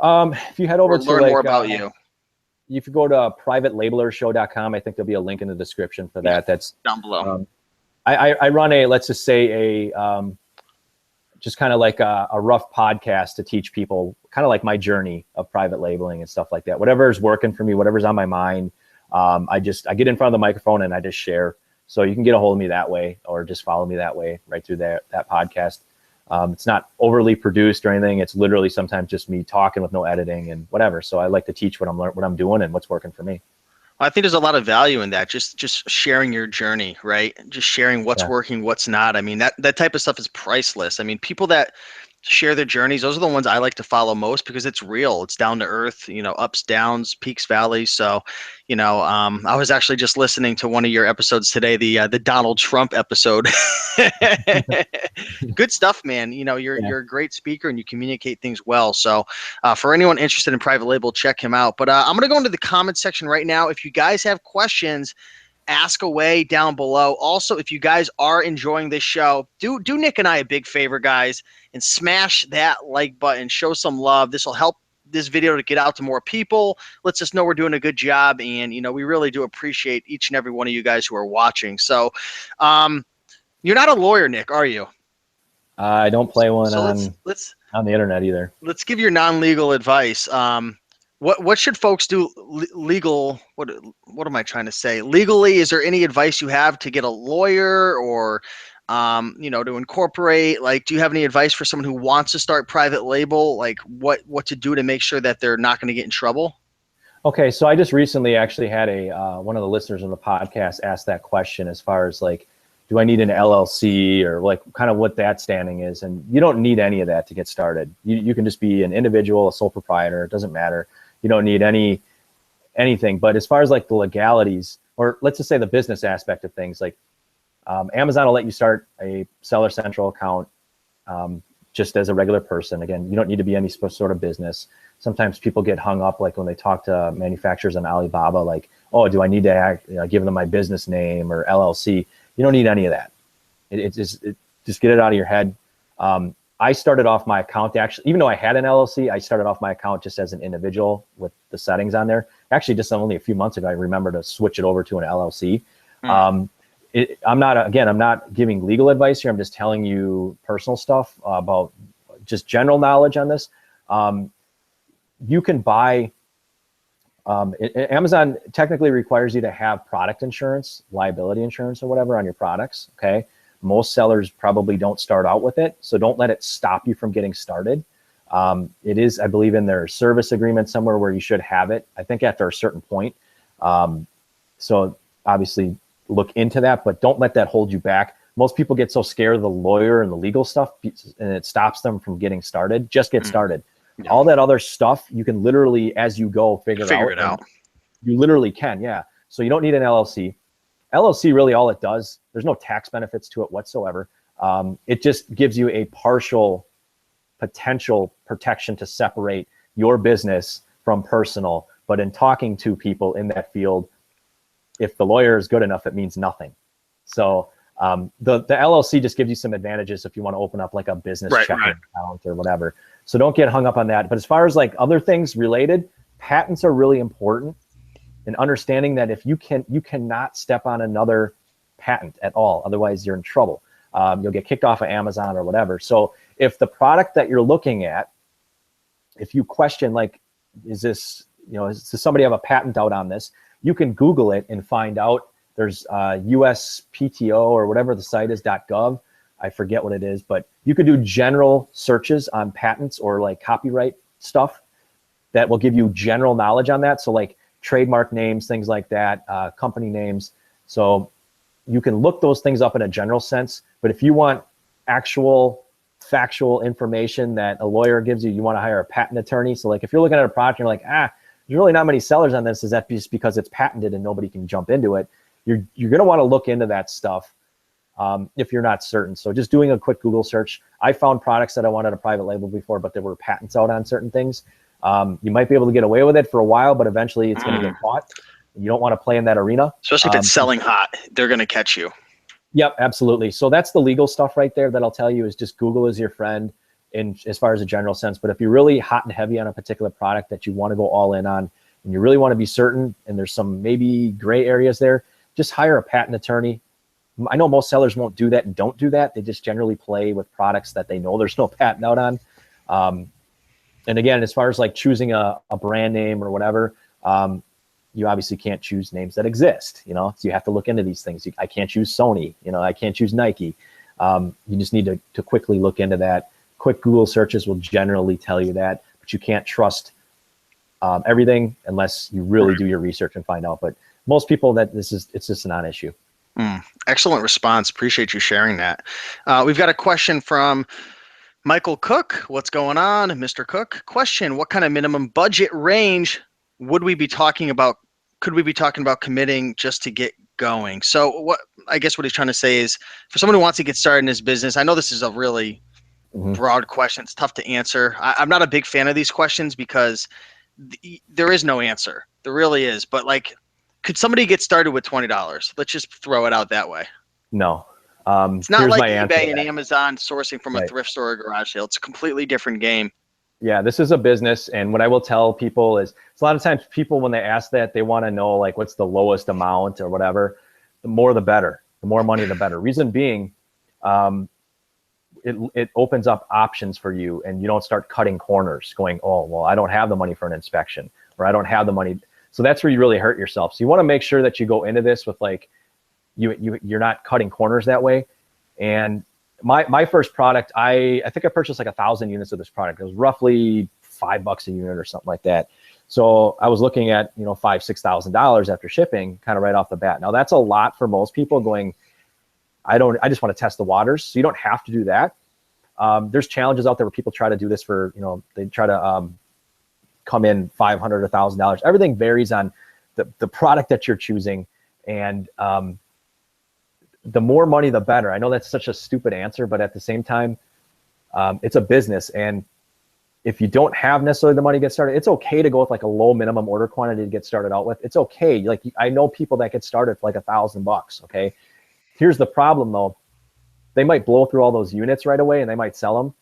If you head over to learn more about you. If you go to privatelabelershow.com, I think there'll be a link in the description for that. Yeah, that's down below. I run let's just say just kind of like a rough podcast to teach people kind of like my journey of private labeling and stuff like that. Whatever's working for me, whatever's on my mind, I get in front of the microphone and I just share. So you can get a hold of me that way, or just follow me that way right through that podcast. It's not overly produced or anything. It's literally sometimes just me talking with no editing and whatever. So I like to teach what I'm doing and what's working for me. I think there's a lot of value in that. Just sharing your journey, right? Just sharing what's working, what's not. I mean, that type of stuff is priceless. I mean, people that share their journeys, those are the ones I like to follow most, because it's real. It's down to earth, ups, downs, peaks, valleys. So, I was actually just listening to one of your episodes today, the Donald Trump episode. Good stuff, man. You're a great speaker and you communicate things well. So for anyone interested in private label, check him out. But I'm going to go into the comment section right now. If you guys have questions, ask away down below. Also, if you guys are enjoying this show, do Nick and I a big favor, guys, and smash that like button. Show some love. This will help this video to get out to more people. Lets us know we're doing a good job, and we really do appreciate each and every one of you guys who are watching. So, you're not a lawyer, Nick, are you? I don't play one on the internet either. Let's give your non-legal advice. What should folks do legal? What am I trying to say? Legally, is there any advice you have to get a lawyer, or to incorporate? Like, do you have any advice for someone who wants to start private label? Like, what to do to make sure that they're not going to get in trouble? Okay, so I just recently actually had one of the listeners on the podcast ask that question, as far as like, do I need an LLC or like kind of what that standing is? And you don't need any of that to get started. You can just be an individual, a sole proprietor. It doesn't matter. You don't need anything. But as far as like the legalities, or let's just say the business aspect of things, like Amazon will let you start a Seller Central account just as a regular person. Again, you don't need to be any sort of business. Sometimes people get hung up, like when they talk to manufacturers on Alibaba, like, oh, do I need to give them my business name or LLC? You don't need any of that. Just get it out of your head. I started off my account, actually, even though I had an LLC, I started off my account just as an individual with the settings on there. Actually, just only a few months ago, I remember to switch it over to an LLC. I'm not giving legal advice here. I'm just telling you personal stuff about just general knowledge on this. You can buy, Amazon technically requires you to have product insurance, liability insurance or whatever on your products, okay? Most sellers probably don't start out with it, so don't let it stop you from getting started. It is, I believe, in their service agreement somewhere where you should have it, I think after a certain point. So obviously look into that, but don't let that hold you back. Most people get so scared of the lawyer and the legal stuff, and it stops them from getting started. Just get started. Yeah. All that other stuff, you can literally, as you go, figure it out. You literally can, yeah. So you don't need an LLC. LLC, really all it does, there's no tax benefits to it whatsoever. It just gives you a partial potential protection to separate your business from personal. But in talking to people in that field, if the lawyer is good enough, it means nothing. So the LLC just gives you some advantages if you want to open up like a business checking account or whatever. So don't get hung up on that. But as far as like other things related, patents are really important. And understanding that if you cannot step on another patent at all, otherwise you're in trouble. You'll get kicked off of Amazon or whatever. So if the product that you're looking at, if you question like, does somebody have a patent out on this? You can Google it and find out. There's USPTO or whatever the site is, .gov. I forget what it is, but you could do general searches on patents or like copyright stuff that will give you general knowledge on that. So like trademark names, things like that, company names. So you can look those things up in a general sense, but if you want actual factual information that a lawyer gives you, you want to hire a patent attorney. So like if you're looking at a product and you're like, there's really not many sellers on this, is that just because it's patented and nobody can jump into it? You're going to want to look into that stuff if you're not certain. So just doing a quick Google search. I found products that I wanted a private label before, but there were patents out on certain things. You might be able to get away with it for a while, but eventually it's going to get caught. You don't want to play in that arena. Especially if it's selling hot, they're going to catch you. Yep, absolutely. So that's the legal stuff right there that I'll tell you is just Google is your friend in as far as a general sense. But if you're really hot and heavy on a particular product that you want to go all in on, and you really want to be certain, and there's some maybe gray areas there, just hire a patent attorney. I know most sellers won't do that and don't do that. They just generally play with products that they know there's no patent out on. And again, as far as like choosing a brand name or whatever, you obviously can't choose names that exist, so you have to look into these things. I can't choose Sony, I can't choose Nike. You just need to quickly look into that. Quick Google searches will generally tell you that, but you can't trust everything unless you really do your research and find out. But most people it's just a non-issue. Excellent response. Appreciate you sharing that. We've got a question from Michael Cook. What's going on, Mr. Cook? Question: what kind of minimum budget range would we be talking about? Could we be talking about committing just to get going? So I guess what he's trying to say is, for someone who wants to get started in his business, I know this is a really broad question. It's tough to answer. I'm not a big fan of these questions because there is no answer. There really is. But like, could somebody get started with $20? Let's just throw it out that way. No. It's not like eBay and Amazon sourcing from a thrift store or garage sale. It's a completely different game. Yeah, this is a business. And what I will tell people is, a lot of times people, when they ask that, they want to know like what's the lowest amount or whatever. The more the better. The more money, the better. Reason being, it opens up options for you, and you don't start cutting corners going, oh, well, I don't have the money for an inspection, or I don't have the money. So that's where you really hurt yourself. So you want to make sure that you go into this with like, you're not cutting corners that way. And my first product, I think I purchased like 1,000 units of this product. It was roughly $5 a unit or something like that. So I was looking at, $5,000, $6,000 after shipping, kind of right off the bat. Now that's a lot for most people going, I just want to test the waters. So you don't have to do that. There's challenges out there where people try to do this for, they try to come in $500, $1,000. Everything varies on the product that you're choosing. And the more money, the better. I know that's such a stupid answer, but at the same time, it's a business. And if you don't have necessarily the money to get started, it's okay to go with like a low minimum order quantity to get started out with. It's okay. Like I know people that get started for like $1,000. Okay. Here's the problem though. They might blow through all those units right away and they might sell them,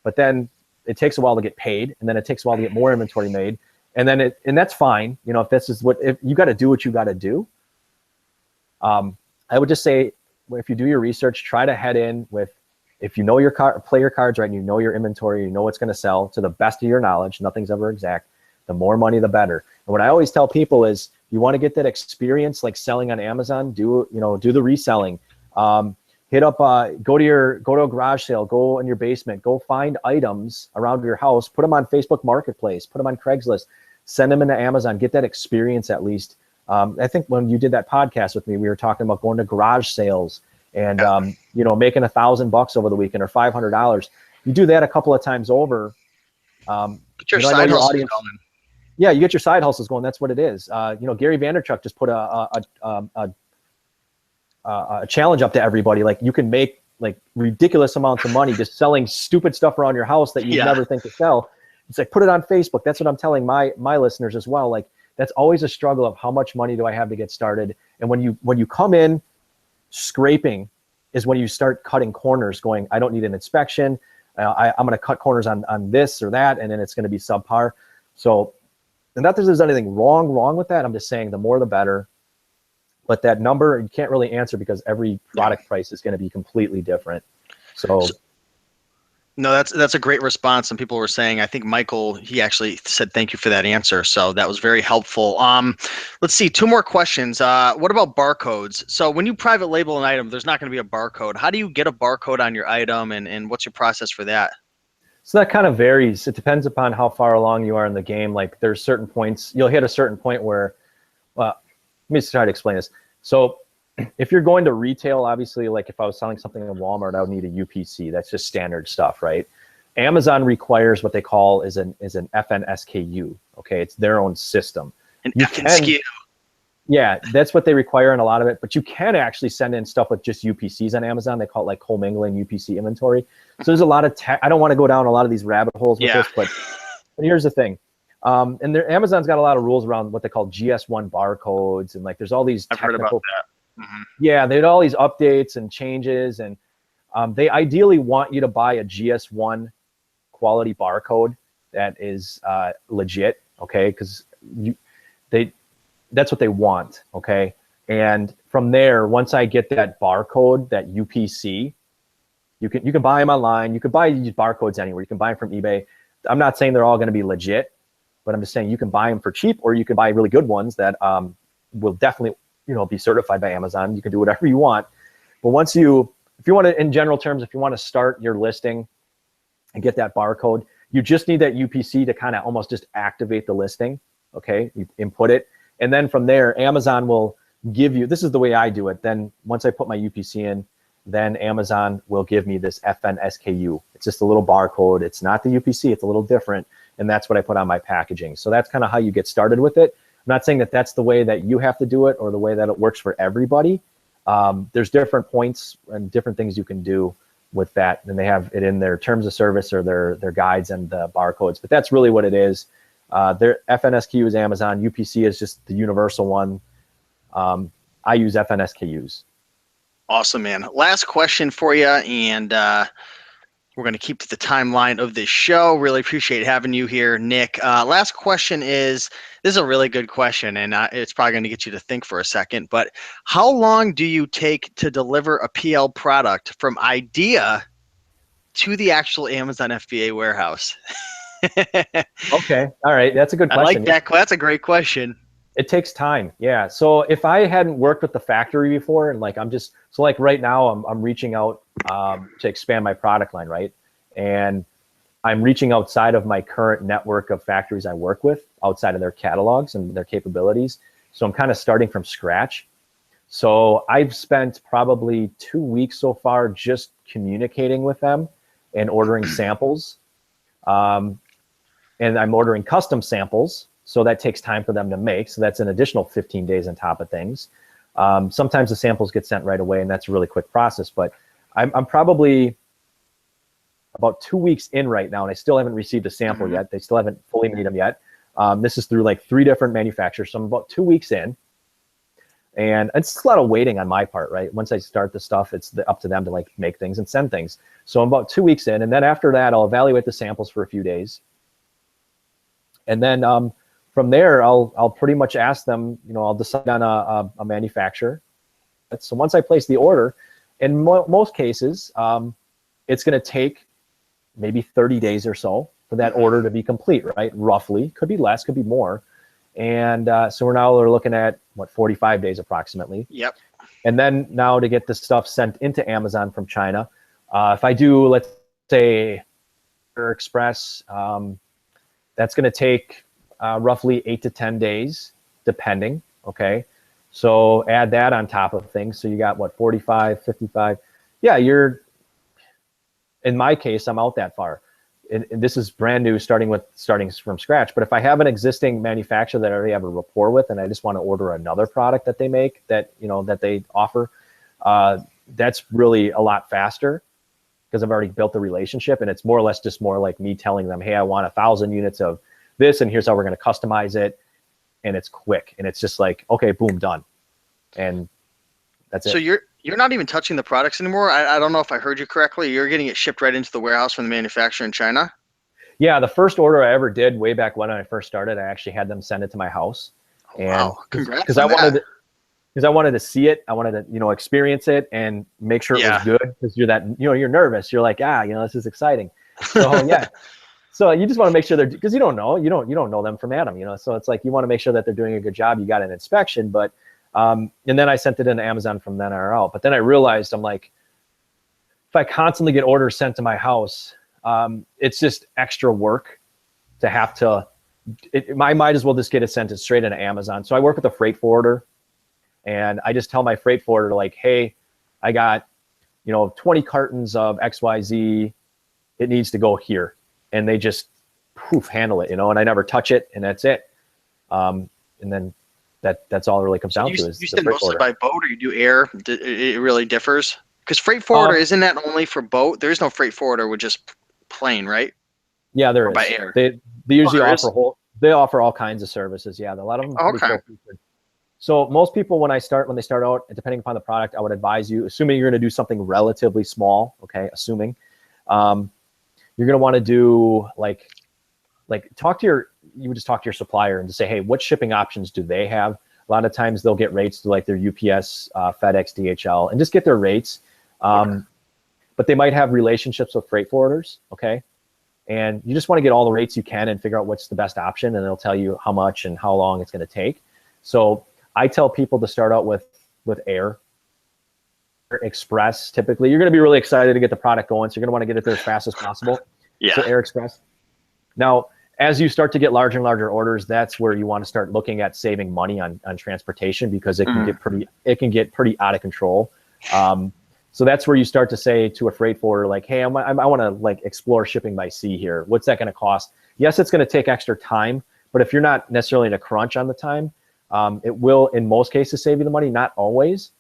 but then it takes a while to get paid. And then it takes a while to get more inventory made. And then and that's fine. If you got to do what you got to do. I would just say, if you do your research, try to head in with, if you know play your cards right, and you know your inventory, you know what's going to sell to the best of your knowledge. Nothing's ever exact. The more money, the better. And what I always tell people is, you want to get that experience like selling on Amazon. Do the reselling. Hit up, go to a garage sale. Go in your basement. Go find items around your house. Put them on Facebook Marketplace. Put them on Craigslist. Send them into Amazon. Get that experience at least. I think when you did that podcast with me, we were talking about going to garage sales and, making $1,000 over the weekend or $500. You do that a couple of times over. Get your side hustles going. Yeah, you get your side hustles going. That's what it is. Gary Vaynerchuk just put a challenge up to everybody. Like you can make like ridiculous amounts of money just selling stupid stuff around your house that you never think to sell. It's like, put it on Facebook. That's what I'm telling my listeners as well. Like, that's always a struggle of how much money do I have to get started. And when you come in scraping is when you start cutting corners going, I don't need an inspection. I'm going to cut corners on this or that. And then it's going to be subpar. So, and not that there's anything wrong with that. I'm just saying the more, the better. But that number, you can't really answer because every product price is going to be completely different. So no, that's a great response. Some people were saying, I think Michael, he actually said thank you for that answer. So that was very helpful. Let's see, 2 more questions. What about barcodes? So when you private label an item, there's not going to be a barcode. How do you get a barcode on your item, and what's your process for that? So that kind of varies. It depends upon how far along you are in the game. Like there's certain points, you'll hit a certain point where, let me try to explain this. So if you're going to retail, obviously, like if I was selling something in Walmart, I would need a UPC. That's just standard stuff, right? Amazon requires what they call is an FNSKU. Okay, it's their own system. An FNSKU. Yeah, that's what they require in a lot of it. But you can actually send in stuff with just UPCs on Amazon. They call it like commingling UPC inventory. So there's a lot of I don't want to go down a lot of these rabbit holes with this, but here's the thing. And Amazon's got a lot of rules around what they call GS1 barcodes, and like there's all these technical. I've heard about that. Mm-hmm. Yeah, they had all these updates and changes, and they ideally want you to buy a GS1 quality barcode that is legit, okay? Because that's what they want, okay? And from there, once I get that barcode, that UPC, you can buy them online. You can buy these barcodes anywhere. You can buy them from eBay. I'm not saying they're all going to be legit, but I'm just saying you can buy them for cheap, or you can buy really good ones that will definitely be certified by Amazon. You can do whatever you want. But if you want to, in general terms, if you want to start your listing and get that barcode, you just need that UPC to kind of almost just activate the listing. Okay, you input it. And then from there, Amazon will give you, this is the way I do it. Then once I put my UPC in, then Amazon will give me this FNSKU. It's just a little barcode. It's not the UPC, it's a little different. And that's what I put on my packaging. So that's kind of how you get started with it. I'm not saying that that's the way that you have to do it or the way that it works for everybody. There's different points and different things you can do with that. And they have it in their terms of service or their guides and the barcodes. But that's really what it is. Their FNSKU is Amazon. UPC is just the universal one. I use FNSKUs. Awesome, man. Last question for you, and we're going to keep to the timeline of this show. Really appreciate having you here, Nick. Last question is, this is a really good question, and it's probably going to get you to think for a second, but how long do you take to deliver a PL product from idea to the actual Amazon FBA warehouse? Okay. All right. That's a good question. I like that. That's a great question. It takes time. Yeah. So if I hadn't worked with the factory before, and like like right now I'm reaching out to expand my product line, right? And I'm reaching outside of my current network of factories I work with, outside of their catalogs and their capabilities. So I'm kind of starting from scratch. So I've spent probably 2 weeks so far just communicating with them and ordering samples. And I'm ordering custom samples, so that takes time for them to make. So that's an additional 15 days on top of things. Sometimes the samples get sent right away, and that's a really quick process. But I'm probably about 2 weeks in right now, and I still haven't received a sample yet. They still haven't fully made them yet. This is through like 3 different manufacturers. So I'm about 2 weeks in. And it's a lot of waiting on my part, right? Once I start the stuff, it's up to them to like make things and send things. So I'm about 2 weeks in, and then after that, I'll evaluate the samples for a few days. And then from there, I'll pretty much ask them, I'll decide on a manufacturer. So once I place the order, in most cases, it's going to take maybe 30 days or so for that order to be complete, right? Roughly, could be less, could be more. And so we're looking at 45 days approximately. Yep. And then now to get the stuff sent into Amazon from China, if I do, let's say, Air Express, that's going to take roughly 8 to 10 days, depending. Okay. So add that on top of things. So you got 45, 55. Yeah, in my case, I'm out that far. And this is brand new, starting from scratch. But if I have an existing manufacturer that I already have a rapport with, and I just want to order another product that they make, that they offer, that's really a lot faster because I've already built the relationship, and it's more or less just more like me telling them, hey, I want 1,000 units of this, and here's how we're going to customize it, and it's quick, and it's just like, okay, boom, done, and that's it. So you're not even touching the products anymore? I don't know if I heard you correctly. You're getting it shipped right into the warehouse from the manufacturer in China? Yeah, the first order I ever did way back when I first started, I actually had them send it to my house. Oh, wow, congrats. Because I wanted to see it. I wanted to, experience it and make sure it was good, because you're nervous. You're like, this is exciting. So yeah. So you just want to make sure because you don't know them from Adam, so it's like, you want to make sure that they're doing a good job. You got an inspection, but and then I sent it into Amazon from then out. But then I realized, I'm like, if I constantly get orders sent to my house, it's just extra work to have to, I might as well just get it sent straight into Amazon. So I work with a freight forwarder, and I just tell my freight forwarder, like, hey, I got, 20 cartons of XYZ. It needs to go here. And they just handle it, and I never touch it, and that's it. And then that's all it really comes down to. Is you send mostly by boat, or you do air? It really differs, because freight forwarder isn't that only for boat? There is no freight forwarder with just plane, right? Yeah, there is. By air. They usually offer all kinds of services. Yeah, a lot of them. Okay. So most people, when they start out, depending upon the product, I would advise you, assuming you're going to do something relatively small. Okay, assuming. You're going to want to do like you would just talk to your supplier and just say, hey, what shipping options do they have? A lot of times they'll get rates to like their UPS, FedEx, DHL, and just get their rates. But they might have relationships with freight forwarders. Okay. And you just want to get all the rates you can and figure out what's the best option, and they'll tell you how much and how long it's going to take. So I tell people to start out with Air Express. Typically, you're going to be really excited to get the product going, so you're going to want to get it there as fast as possible. Yeah. So Air Express. Now, as you start to get larger and larger orders, that's where you want to start looking at saving money on transportation, because it can get pretty out of control. So that's where you start to say to a freight forwarder, like, hey, I want to like explore shipping by sea here. What's that going to cost? Yes, it's going to take extra time, but if you're not necessarily in a crunch on the time, it will in most cases save you the money. Not always.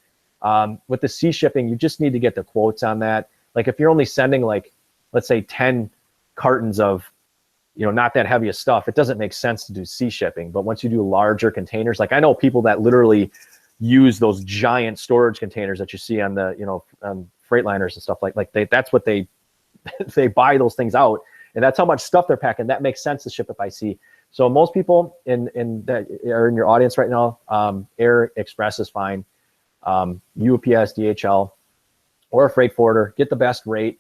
With the sea shipping, you just need to get the quotes on that. Like if you're only sending like, let's say 10 cartons of, not that heavy of stuff, it doesn't make sense to do sea shipping. But once you do larger containers, like I know people that literally use those giant storage containers that you see on the, Freightliners and stuff that's what they buy those things out, and that's how much stuff they're packing. That makes sense to ship it by sea. So most people in that are in your audience right now, Air Express is fine. UPS, DHL, or a freight forwarder, get the best rate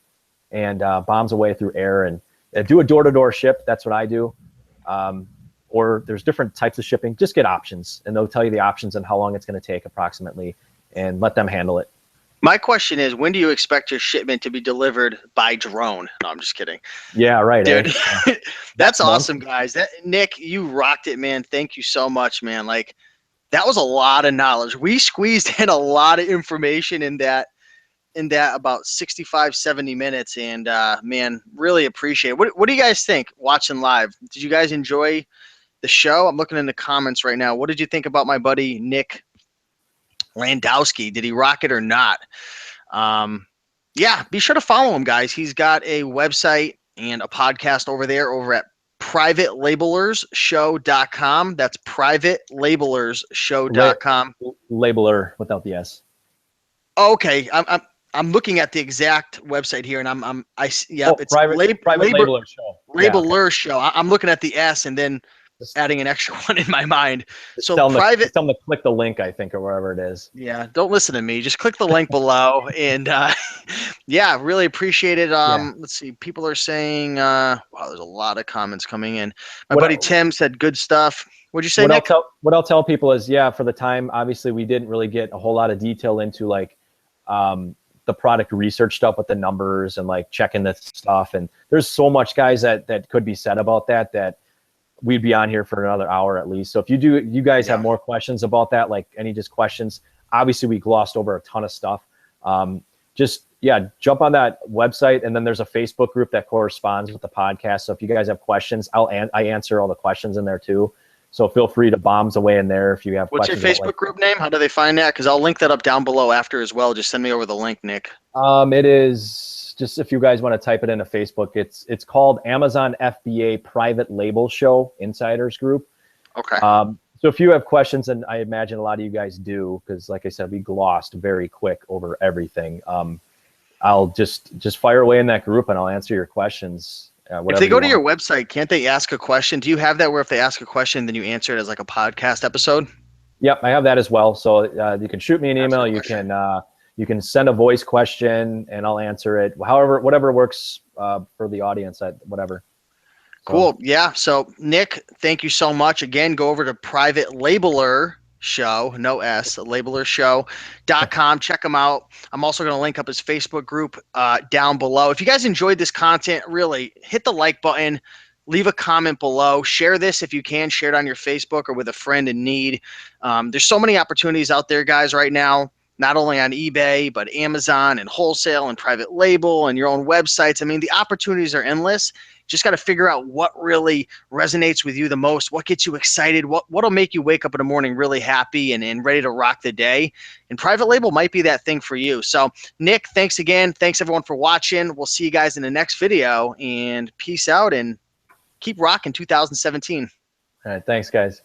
and bombs away through air, and do a door-to-door ship. That's what I do. Or there's different types of shipping. Just get options, and they'll tell you the options and how long it's going to take approximately, and let them handle it. My question is, when do you expect your shipment to be delivered by drone? No, I'm just kidding. Yeah, right. Dude, that's awesome, guys. Nick, you rocked it, man. Thank you so much, man. Like, That was a lot of knowledge. We squeezed in a lot of information in that about 65, 70 minutes. And man, really appreciate it. What do you guys think watching live? Did you guys enjoy the show? I'm looking in the comments right now. What did you think about my buddy Nick Landowski? Did he rock it or not? Yeah, be sure to follow him, guys. He's got a website and a podcast over there over at privatelabelershow.com. That's privatelabelershow.com. Labeler without the S. Okay, I'm looking at the exact website here, and it's private labeler show. Labeler show. I'm looking at the S and then adding an extra one in my mind. So tell private. Tell them to click the link, I think, or wherever it is. Yeah, don't listen to me. Just click the link below, and yeah, really appreciate it. Let's see. People are saying, wow, there's a lot of comments coming in. My buddy Tim said good stuff. What'd you say, Nick? What I'll tell people is, for the time, obviously, we didn't really get a whole lot of detail into like the product research stuff with the numbers and like checking the stuff. And there's so much, guys, that could be said about that we'd be on here for another hour at least. So if you guys have more questions about that, like any just questions, obviously we glossed over a ton of stuff. Just jump on that website, and then there's a Facebook group that corresponds with the podcast. So if you guys have questions, I answer all the questions in there too. So feel free to bombs away in there if you have questions. What's your Facebook group name? How do they find that? Because I'll link that up down below after as well. Just send me over the link, Nick. It is just, if you guys want to type it into Facebook, it's called Amazon FBA Private Label Show Insiders Group. Okay. So if you have questions, and I imagine a lot of you guys do, because like I said, we glossed very quick over everything. I'll just fire away in that group and I'll answer your questions. If they go to your website, can't they ask a question? Do you have that where if they ask a question, then you answer it as like a podcast episode? Yep, I have that as well. So you can shoot me an email. You can send a voice question and I'll answer it. Whatever works for the audience, whatever. So. Cool. Yeah. So Nick, thank you so much. Again, go over to Private Labeler Show, no S, labelershow.com. Check him out. I'm also going to link up his Facebook group down below. If you guys enjoyed this content, really hit the like button, leave a comment below, share this if you can, share it on your Facebook or with a friend in need. There's so many opportunities out there, guys, right now, not only on eBay, but Amazon and wholesale and private label and your own websites. I mean, the opportunities are endless. Just got to figure out what really resonates with you the most, what gets you excited, what'll make you wake up in the morning really happy and ready to rock the day. And private label might be that thing for you. So Nick, thanks again. Thanks everyone for watching. We'll see you guys in the next video, and peace out and keep rocking 2017. All right. Thanks, guys.